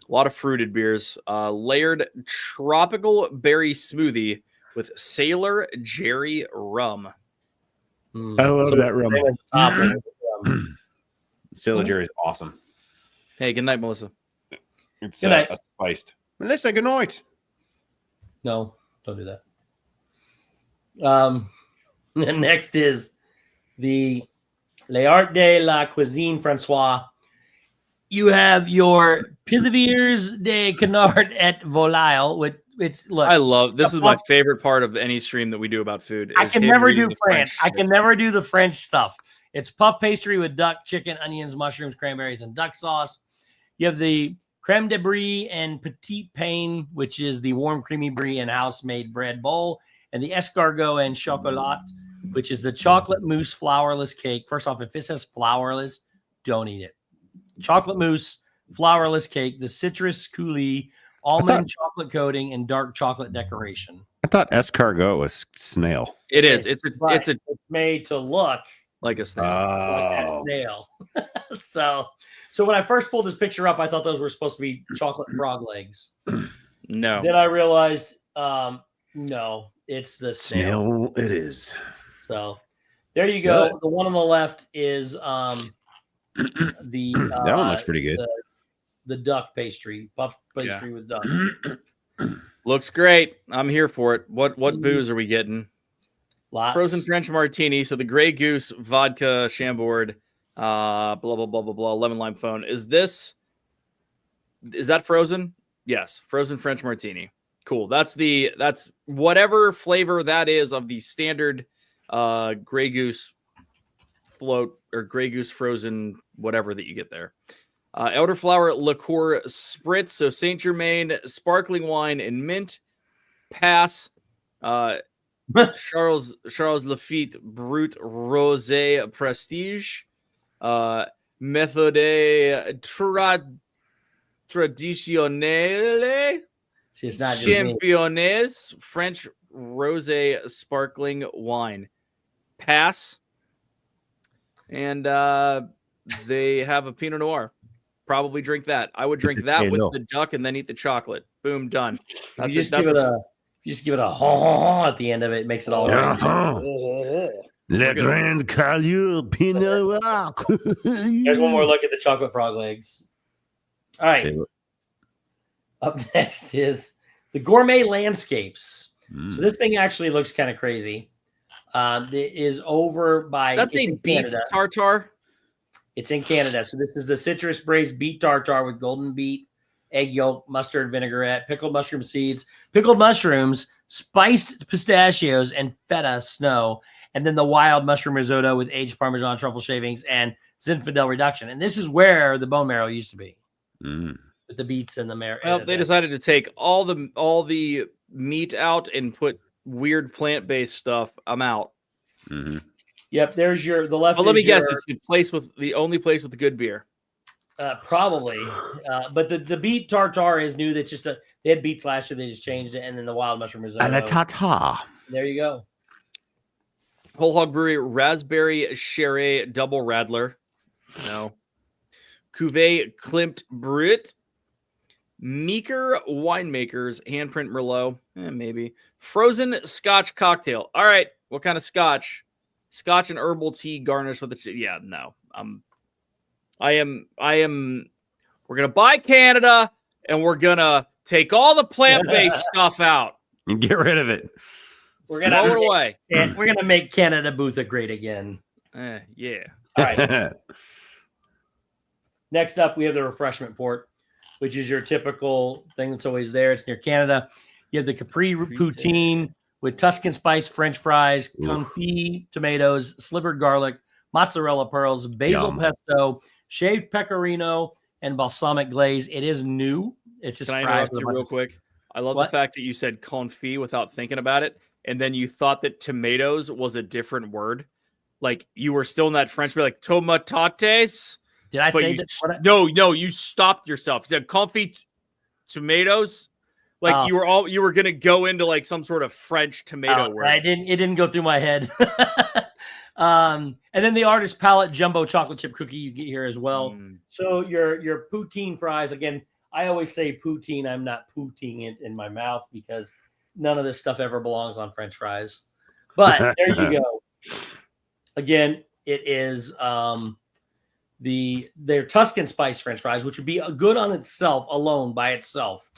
A lot of fruited beers. Layered tropical berry smoothie with Sailor Jerry rum. I love that rum. Sailor Jerry is awesome. Hey, good night, Melissa. It's Good night. spiced. Melissa, good night. No, don't do that. The next is the L'Art de la Cuisine Francois. You have your Pilivers de Canard et Volaille, which it's look. I love this. Is my favorite part of any stream that we do about food. I is can him never reading do the French. I shit. can never do the French stuff. It's puff pastry with duck, chicken, onions, mushrooms, cranberries, and duck sauce. You have the creme de brie and petit pain, which is the warm, creamy brie and house-made bread bowl, and the escargot and chocolat, which is the chocolate mousse flourless cake. First off, if it says flourless, don't eat it. Chocolate mousse, flourless cake, the citrus coulis, almond chocolate coating, and dark chocolate decoration. I thought escargot was snail. It is. It's made to look like a snail. like a snail. So when I first pulled this picture up, I thought those were supposed to be chocolate frog legs. No. Then I realized, no, it's the snail. It is. So there you go. Good. The one on the left is that one looks pretty good. The duck pastry, puff pastry with duck. Looks great. I'm here for it. What booze are we getting? Lots. Frozen French martini. So the Grey Goose vodka Chambord, blah blah blah blah blah. Lemon lime phone. Is that frozen? Yes, frozen French martini. Cool. That's whatever flavor that is of the standard Grey Goose float or Grey Goose frozen whatever that you get there. Elderflower liqueur spritz. So Saint Germain sparkling wine and mint. Pass. Charles Lafite Brut Rosé Prestige. Méthode Traditionnelle. Championnaise French Rosé sparkling wine. Pass. And they have a Pinot Noir. Probably drink that. I would drink that with the duck and then eat the chocolate. Boom, done. You just give it a ha at the end of it. It makes it all right. Le Grand Calier Pinot Noir. There's one more look at the chocolate frog legs. All right. Up next is the Gourmet Landscapes. So this thing actually looks kind of crazy. It is over by... That's a beet tartare? It's in Canada. So this is the citrus braised beet tartare with golden beet, egg yolk, mustard vinaigrette, pickled mushroom seeds, pickled mushrooms, spiced pistachios, and feta snow. And then the wild mushroom risotto with aged Parmesan truffle shavings and Zinfandel reduction. And this is where the bone marrow used to be. With the beets and the marrow. Well, they decided to take all the meat out and put weird plant-based stuff. I'm out. Mm-hmm. Yep, there's the left. Well, let me guess, it's the only place with the good beer. Probably, but the beet tartare is new. That's just they had beets last year. They just changed it, and then the wild mushroom risotto. A la tartare. There you go. Whole Hog Brewery Raspberry Sherry Double Radler. No. Cuvée Klimt Brut. Meeker Winemakers Handprint Merlot. Maybe. Frozen Scotch Cocktail. All right. What kind of Scotch? Scotch and herbal tea garnished with no. We're going to buy Canada and we're going to take all the plant-based stuff out. And get rid of it. We're going to throw it away. We're going to make Canada Booth great again. Yeah. All right. Next up, we have the refreshment port, which is your typical thing that's always there. It's near Canada. You have the Capri Poutine with Tuscan spice French fries, confit tomatoes, slivered garlic, mozzarella pearls, basil pesto, shaved pecorino, and balsamic glaze. It is new. It's just Can I fries interrupt you real quick? I love the fact that you said confit without thinking about it, and then you thought that tomatoes was a different word. Like you were still in that French, like tomatates. Did I say that? No, you stopped yourself. You said confit tomatoes. Like you were gonna go into like some sort of French tomato word. It didn't go through my head. And then the Artist Palette Jumbo Chocolate Chip Cookie you get here as well. So your poutine fries, again, I always say poutine. I'm not poutine it in my mouth because none of this stuff ever belongs on French fries. But there you go. Again, it is their Tuscan spice French fries, which would be good on itself alone by itself.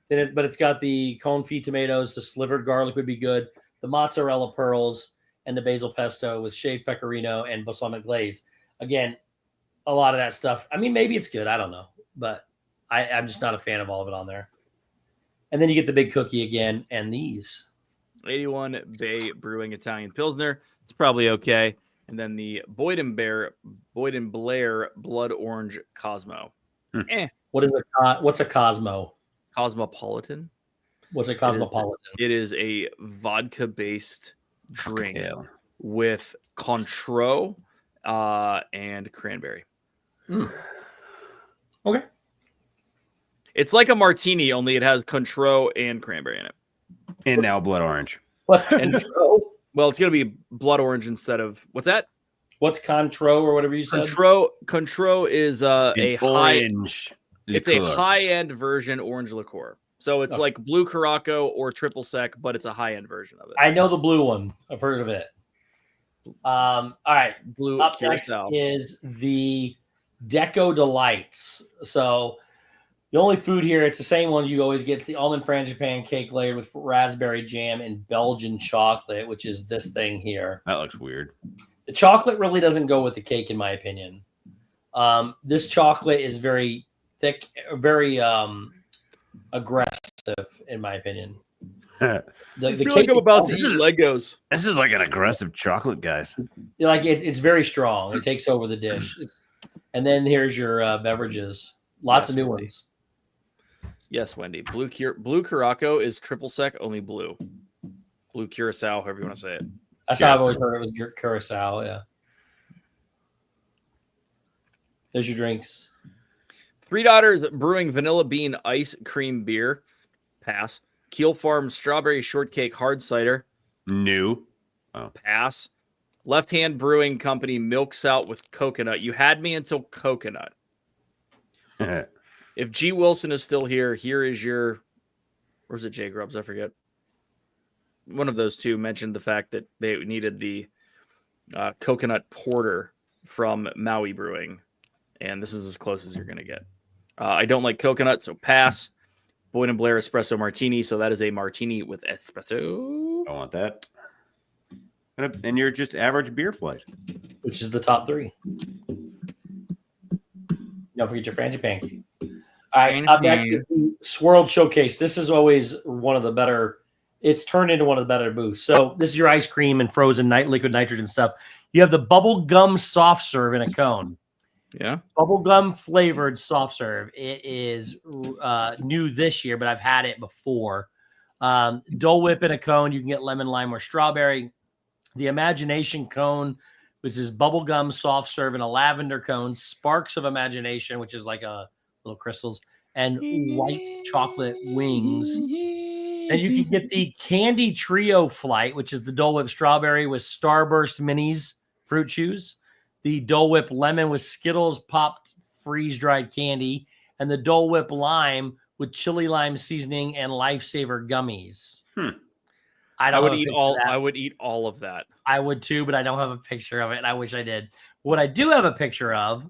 But it's got the confit tomatoes, the slivered garlic would be good, the mozzarella pearls, and the basil pesto with shaved pecorino and balsamic glaze. Again, a lot of that stuff. I mean, maybe it's good. I don't know, but I'm just not a fan of all of it on there. And then you get the big cookie again, and these 81 Bay Brewing Italian Pilsner. It's probably okay. And then the Boyd and Blair Blood Orange Cosmo. What's a Cosmo? Cosmopolitan. What's a Cosmopolitan? It is a vodka-based drink with Cointreau and cranberry. Okay. It's like a martini, only it has Cointreau and cranberry in it. And now blood orange. What's Cointreau? Well, it's going to be blood orange instead of... What's that? What's Cointreau or whatever you said? Cointreau is a orange. It's a high-end version orange liqueur. So it's like blue Curaçao or triple sec, but it's a high-end version of it. I know the blue one. I've heard of it. All right. Blue Up Curaçao. next is the Deco Delights. So the only food here, it's the same one you always get. It's the almond frangipane cake layered with raspberry jam and Belgian chocolate, which is this thing here. That looks weird. The chocolate really doesn't go with the cake, in my opinion. This chocolate is very thick, very aggressive, in my opinion. I feel like I'm about to eat Legos. This is like an aggressive chocolate, guys. Like it's very strong. It takes over the dish. And then here's your beverages. Lots of new ones. Yes, Wendy. Blue Curaçao is triple sec, only blue. Blue Curacao, however you want to say it. That's how I've always heard it was Curacao. Yeah. There's your drinks. Three Daughters Brewing Vanilla Bean Ice Cream Beer. Pass. Keel Farm Strawberry Shortcake Hard Cider. New. Pass. Left Hand Brewing Company Milk Stout with Coconut. You had me until coconut. If G. Wilson is still here, here is your... Where's it, J. Grubbs? I forget. One of those two mentioned the fact that they needed the coconut porter from Maui Brewing. And this is as close as you're going to get. I don't like coconut, so pass. Boyd and Blair Espresso Martini. So that is a martini with espresso. I want that. And you're just average beer flight. Which is the top three. Don't forget your frangipane. All right, up next is the Swirled Showcase. This is always one of the better. It's turned into one of the better booths. So this is your ice cream and frozen liquid nitrogen stuff. You have the bubble gum soft serve in a cone. Yeah. Bubblegum flavored soft serve. It is new this year, but I've had it before. Dole Whip in a cone. You can get lemon, lime, or strawberry. The Imagination cone, which is bubblegum soft serve in a lavender cone. Sparks of Imagination, which is like a little crystals, and white chocolate wings. And you can get the Candy Trio Flight, which is the Dole Whip strawberry with Starburst minis fruit chews. The Dole Whip lemon with Skittles popped freeze-dried candy, and the Dole Whip lime with chili lime seasoning and Lifesaver gummies. I would eat all of that. I would too, but I don't have a picture of it, and I wish I did. What I do have a picture of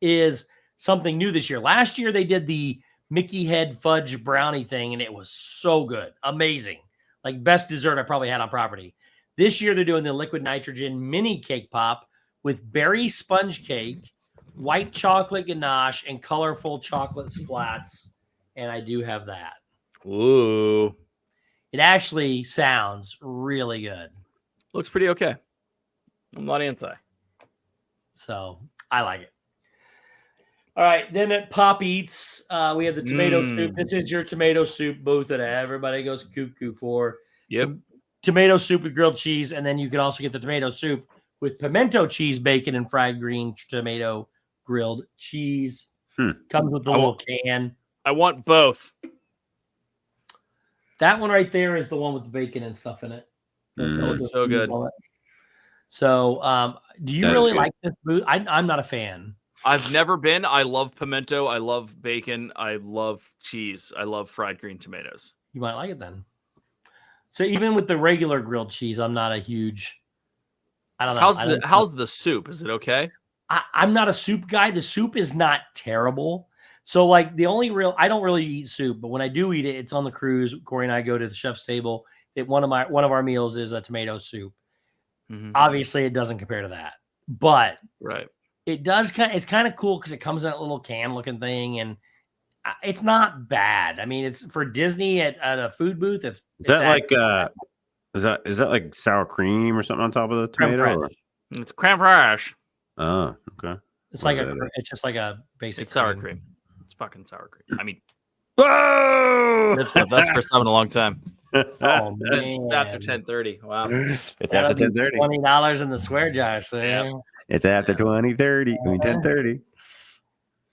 is something new this year. Last year they did the Mickey Head Fudge Brownie thing, and it was so good. Amazing. Like best dessert I probably had on property. This year they're doing the liquid nitrogen mini cake pop with berry sponge cake, white chocolate ganache, and colorful chocolate splats. And I do have that. Ooh. It actually sounds really good. Looks pretty okay. I'm not anti. So I like it. All right. Then at Pop Eats, we have the tomato soup. This is your tomato soup booth that everybody goes cuckoo for. Yep. Tomato soup with grilled cheese. And then you can also get the tomato soup with pimento cheese, bacon, and fried green tomato grilled cheese. Comes with the little can. I want both. That one right there is the one with the bacon and stuff in it. It's so good. So, do you really like this booth? I'm not a fan. I've never been. I love pimento. I love bacon. I love cheese. I love fried green tomatoes. You might like it then. So even with the regular grilled cheese, I'm not a huge. I don't know. How's the soup? Is it okay? I'm not a soup guy. The soup is not terrible. So like the only I don't really eat soup, but when I do eat it, it's on the cruise. Corey and I go to the chef's table. One of our meals is a tomato soup. Mm-hmm. Obviously, it doesn't compare to that, but Right. It does it's kind of cool because it comes in that little can looking thing, and it's not bad. I mean, it's for Disney at a food booth. Is that like sour cream or something on top of the tomato? Or? It's crème fraîche. Oh, okay. It's like it's just like a basic. It's sour cream. It's fucking sour cream. I mean, whoa! That's the best first time in a long time. Oh man! After 10:30. Wow. It's after 10:30. $20 in the swear jar. So yeah. It's after 20:30. 10:30.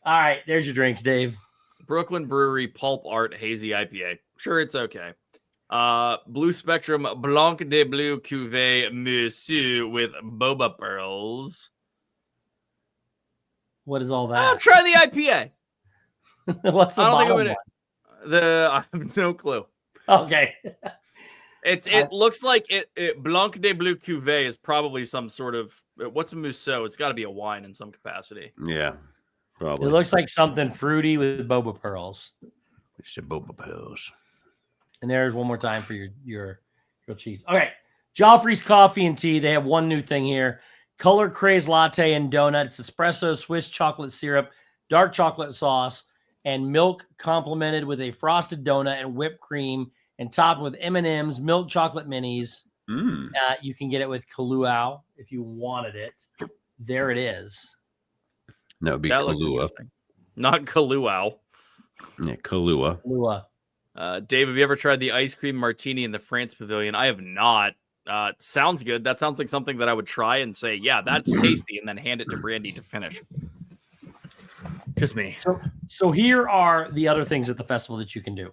All right, there's your drinks, Dave. Brooklyn Brewery Pulp Art Hazy IPA. Sure, it's okay. Blue Spectrum Blanc de Bleu Cuvée Monsieur with boba pearls. What is all that? I'll try the IPA. What's the bottom one? I have no clue. Okay. It looks like it Blanc de Bleu Cuvée is probably some sort of what's a Mousseau? It's got to be a wine in some capacity. Yeah, probably. It looks like something fruity with boba pearls. It's boba pearls. And there's one more time for your grilled cheese. Okay, Joffrey's Coffee and Tea. They have one new thing here: color craze latte and donuts, espresso, Swiss chocolate syrup, dark chocolate sauce, and milk complemented with a frosted donut and whipped cream, and topped with M&Ms, milk chocolate minis. You can get it with Kahlua if you wanted it. There it is. No, it'd be Kahlua. Not Kahlua. Yeah, Kahlua. Dave, have you ever tried the ice cream martini in the France Pavilion? I have not. Sounds good. That sounds like something that I would try and say, yeah, that's tasty, and then hand it to Brandy to finish. Just me. So here are the other things at the festival that you can do.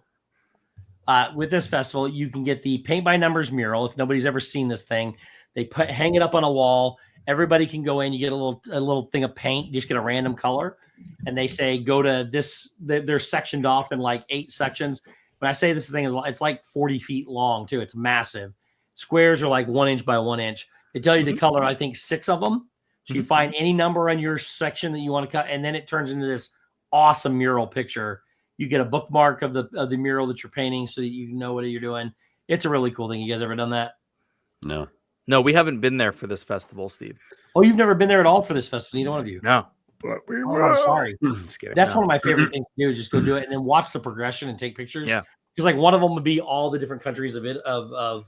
With this festival, you can get the paint by numbers mural. If nobody's ever seen this thing, they hang it up on a wall. Everybody can go in. You get a little thing of paint. You just get a random color, and they say go to this. They're sectioned off in like 8 sections. When I say this thing it's like 40 feet long too. It's massive. Squares are like 1 inch by 1 inch. They tell you to color, I think, 6 of them. So you find any number on your section that you want to cut, and then it turns into this awesome mural picture. You get a bookmark of the mural that you're painting so that you know what you're doing. It's a really cool thing. You guys ever done that? No, we haven't been there for this festival, Steve. Oh, you've never been there at all for this festival? Neither one of you? No. I'm sorry. That's one of my favorite things to do is just go do it and then watch the progression and take pictures. Yeah. Because like one of them would be all the different countries of Epcot.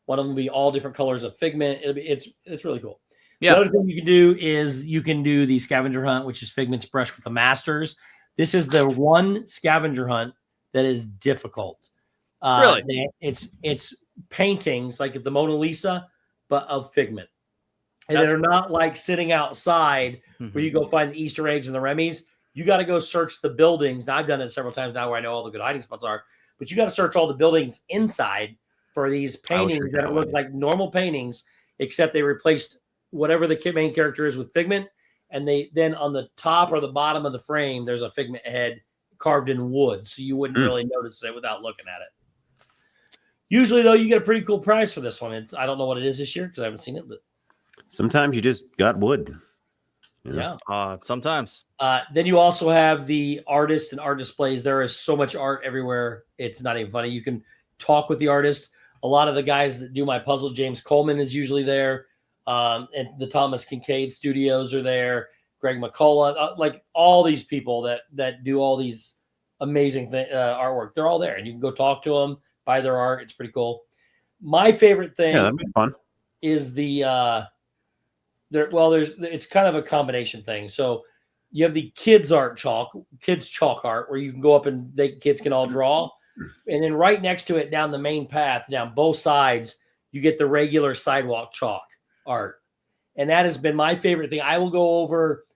One of them would be all different colors of Figment. It's really cool. Yeah. The other thing you can do is you can do the scavenger hunt, which is Figment's brush with the masters. This is the one scavenger hunt that is difficult. Really? It's paintings like the Mona Lisa, but of Figment. And they're not like sitting outside where you go find the Easter eggs and the Remy's. You got to go search the buildings. Now, I've done it several times now where I know all the good hiding spots are, but you got to search all the buildings inside for these paintings that look like normal paintings, except they replaced whatever the main character is with Figment. And they then on the top or the bottom of the frame, there's a Figment head carved in wood. So you wouldn't really notice it without looking at it. Usually, though, you get a pretty cool price for this one. I don't know what it is this year because I haven't seen it, but sometimes you just got wood. Yeah. Sometimes. Then you also have the artist and art displays. There is so much art everywhere. It's not even funny. You can talk with the artist. A lot of the guys that do my puzzle, James Coleman is usually there. And the Thomas Kincaid studios are there. Greg McCullough, like all these people that do all these amazing artwork. They're all there. And you can go talk to them, buy their art. It's pretty cool. My favorite thing that'd be fun. Is the it's kind of a combination thing. So you have the kids chalk art where you can go up and kids can all draw. And then right next to it down the main path, down both sides, you get the regular sidewalk chalk art. And that has been my favorite thing. I will go over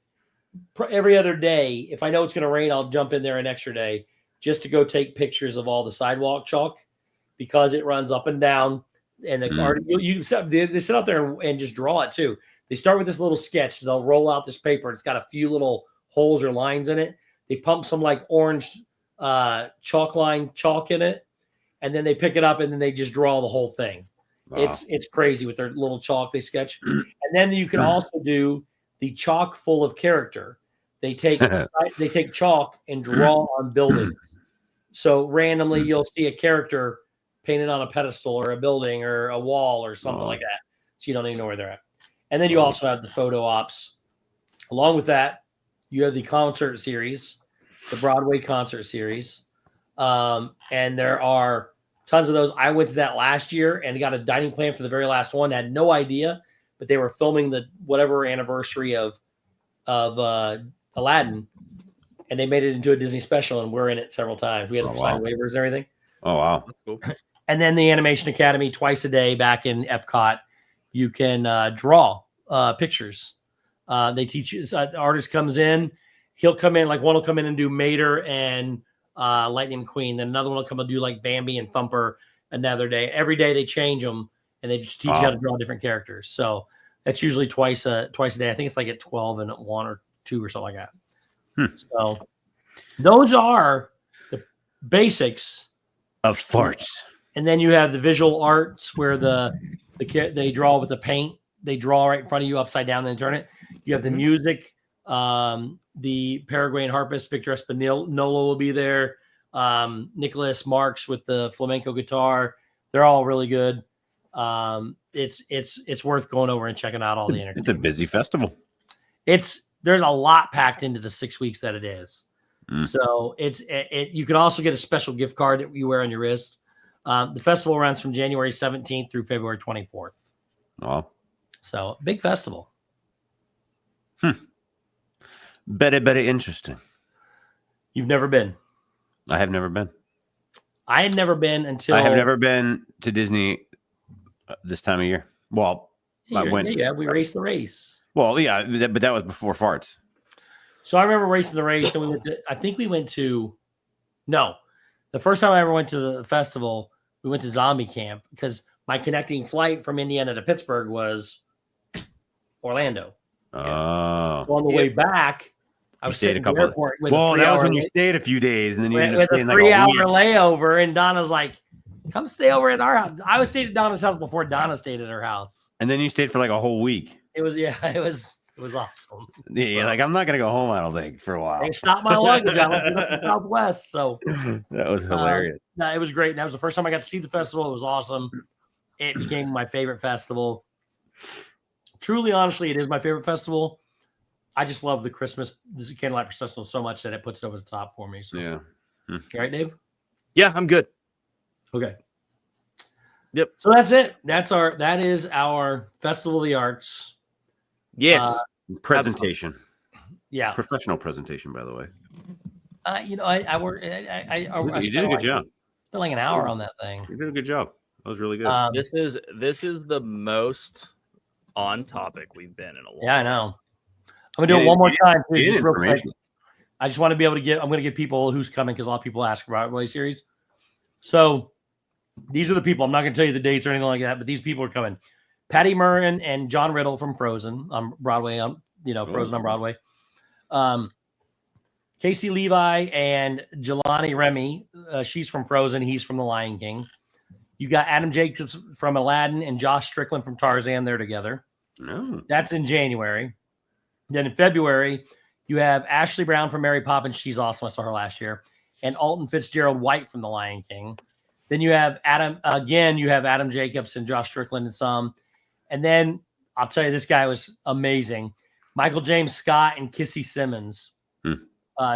every other day. If I know it's going to rain, I'll jump in there an extra day just to go take pictures of all the sidewalk chalk because it runs up and down. And the art, they sit out there and just draw it too. They start with this little sketch. They'll roll out this paper. It's got a few little holes or lines in it. They pump some like orange chalk in it, and then they pick it up and then they just draw the whole thing. Wow. It's crazy with their little chalk they sketch. And then you can also do the chalk full of character. They take chalk and draw on buildings. So randomly you'll see a character painted on a pedestal or a building or a wall or something like that. So you don't even know where they're at. And then you also have the photo ops. Along with that, you have the concert series, the Broadway concert series. And there are tons of those. I went to that last year and got a dining plan for the very last one. I had no idea, but they were filming the whatever anniversary of Aladdin, and they made it into a Disney special, and we're in it several times. We had to sign waivers and everything. Oh, wow. That's cool. And then the Animation Academy, twice a day back in Epcot, you can draw pictures. They teach you. The artist comes in. He'll come in, like one will come in and do Mater and Lightning McQueen. Then another one will come and do like Bambi and Thumper another day. Every day they change them, and they just teach you how to draw different characters. So that's usually twice a day. I think it's like at 12 and at 1 or 2 or something like that. So those are the basics of farts. And then you have the visual arts where they draw with the paint. They draw right in front of you upside down, then turn it. You have the music. The Paraguayan harpist Victor Espinola will be there. Nicholas Marks with the flamenco guitar. They're all really good. It's worth going over and checking out all the entertainment. It's a busy festival. There's a lot packed into the 6 weeks that it is. So you can also get a special gift card that you wear on your wrist. The festival runs from January 17th through February 24th. Wow. So big festival. Very interesting. You've never been? I have never been. I had never been until... I have never been to Disney this time of year. Well, I went... Yeah, we raced the race. Well, yeah, but that was before farts. So I remember racing the race, and we went to... No. The first time I ever went to the festival, we went to Zombie Camp because my connecting flight from Indiana to Pittsburgh was Orlando. Oh. So on the way back, I was sitting at the airport with that was when you stayed a few days, and then you ended up staying like a 3-hour layover, and Donna's like, come stay over at our house. I was staying at Donna's house before Donna stayed at her house. And then you stayed for like a whole week. It was awesome. Yeah, like I'm not gonna go home, I don't think, for a while. They stopped my luggage. I went to the Southwest, so that was hilarious. It was great. That was the first time I got to see the festival. It was awesome. It became my favorite festival. Truly, honestly, it is my favorite festival. I just love the Candlelight Processional so much that it puts it over the top for me. So. Yeah. You all right, Dave? Yeah, I'm good. Okay. Yep. So that's it. That is our Festival of the Arts. Yes. Presentation. Yeah. Professional presentation, by the way. I worked. You did a good job. Spent like an hour on that thing. You did a good job. That was really good. This is the most on topic we've been in a while. Yeah, I know. I'm gonna do it one more time, too, just real quick. I just want to be able to I'm going to give people who's coming because a lot of people ask about Broadway series. So these are the people. I'm not going to tell you the dates or anything like that, but these people are coming. Patty Murrin and John Riddle from Frozen on Broadway. Frozen on Broadway. Casey Levi and Jelani Remy. She's from Frozen. He's from The Lion King. You got Adam Jacobs from Aladdin and Josh Strickland from Tarzan. They're together. No. That's in January. Then in February, you have Ashley Brown from Mary Poppins. She's awesome. I saw her last year. And Alton Fitzgerald White from The Lion King. Then you have Adam Jacobs and Josh Strickland and some. And then I'll tell you, this guy was amazing. Michael James Scott and Kissy Simmons.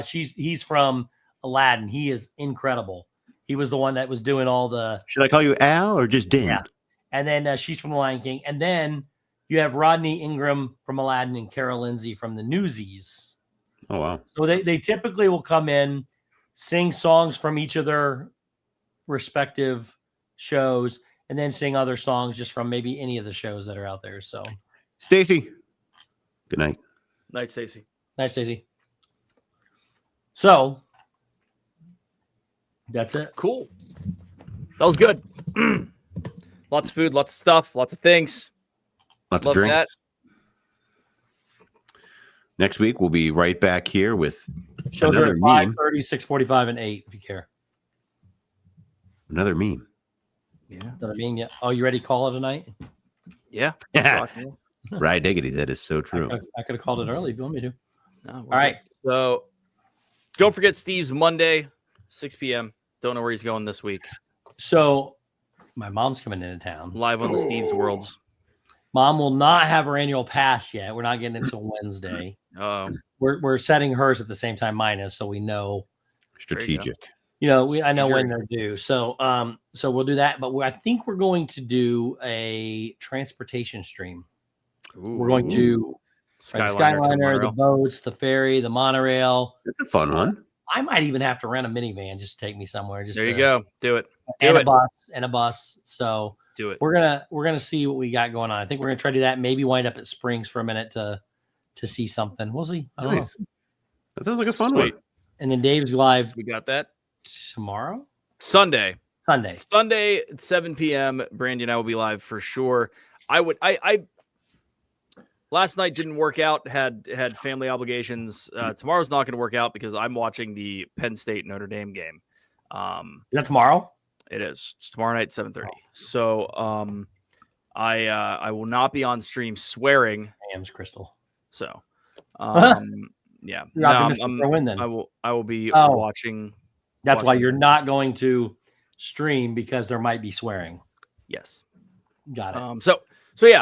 He's from Aladdin. He is incredible. He was the one that was doing all the... Should I call you Al or just Dan? Yeah. And then she's from The Lion King. And then you have Rodney Ingram from Aladdin and Carol Lindsay from the Newsies. Oh, wow. So they typically will come in, sing songs from each of their respective shows, and then sing other songs just from maybe any of the shows that are out there. So, Stacy, good night. Night, Stacy. Night, Stacy. So, that's it. Cool. That was good. Lots of food, lots of stuff, lots of things. Lots of drinks. That. Next week, we'll be right back here with Shows are Another at meme. 5:30, 6:45, and 8. If you care. Another meme. Yeah. Know what I mean? Yeah. Oh, you ready to call it a night? Yeah. Right, diggity. That is so true. I could have called it early if you want me to. No, All right. So don't forget Steve's Monday, 6 p.m. Don't know where he's going this week. So my mom's coming into town. Live on the Steve's Worlds. Mom will not have her annual pass yet. We're not getting it until Wednesday. Oh, We're setting hers at the same time mine is, so we know. Strategic. I know when they're due. So we'll do that. But I think we're going to do a transportation stream. We're going to Skyliner, the boats, the ferry, the monorail. That's a fun one. I might even have to rent a minivan just to take me somewhere. Just there you go. Do it. And a bus. So do it. We're gonna see what we got going on. I think we're gonna try to do that. Maybe wind up at Springs for a minute to see something. We'll see. I don't know. That sounds like a fun one. And then Dave's live. We got that tomorrow. Sunday at 7 p.m. Brandy and I will be live for sure. I last night didn't work out. Had family obligations. Tomorrow's not going to work out because I'm watching the Penn State Notre Dame game. Is that tomorrow? It is. It's tomorrow night, 7:30. So I will not be on stream swearing. Damn, Crystal. So yeah. You're optimistic for a win, then. I will be watching. That's why you're not going to stream, because there might be swearing. Yes. Got it.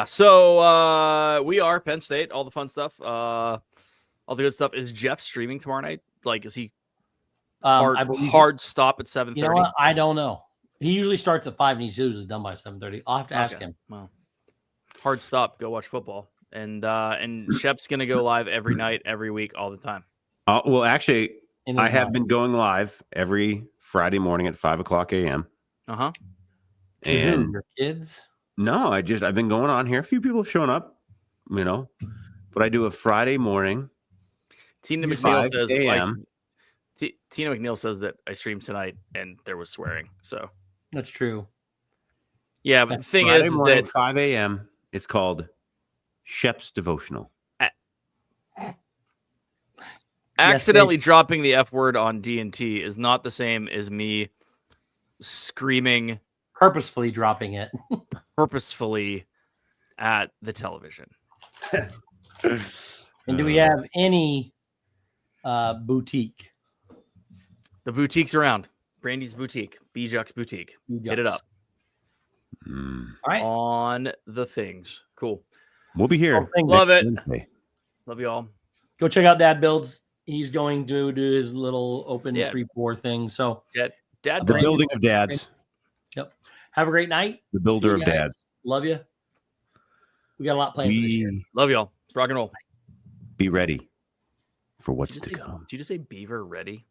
So we are Penn State, all the fun stuff. All the good stuff. Is Jeff streaming tomorrow night? Like, is he hard stop at 7:30? You know what? I don't know. He usually starts at 5 and he's usually done by 7:30. I'll have to ask him. Well, hard stop. Go watch football. And Shep's gonna go live every night, every week, all the time. Well, actually, I have been going live every Friday morning at 5:00 a.m. And your kids? No, I've been going on here. A few people have shown up, but I do a Friday morning. Tina McNeil says that I streamed tonight and there was swearing. So that's true. Yeah, but the thing Friday is morning, that 5 a.m. It's called Shep's Devotional. Accidentally dropping the F word on D&T is not the same as me screaming, purposefully dropping it at the television. And do we have any boutique? The boutique's around. Brandy's boutique, Bijak's boutique. Hit it up. All right. On the things. Cool. We'll be here. Love it. Wednesday. Love you all. Go check out Dad Builds. He's going to do his little open 3-4 thing. So Dad the building of dads. Yep. Have a great night. The builder of dads. Love you. We got a lot planned for this year. Love y'all. Rock and roll. Be ready for what's to come. Did you just say beaver ready?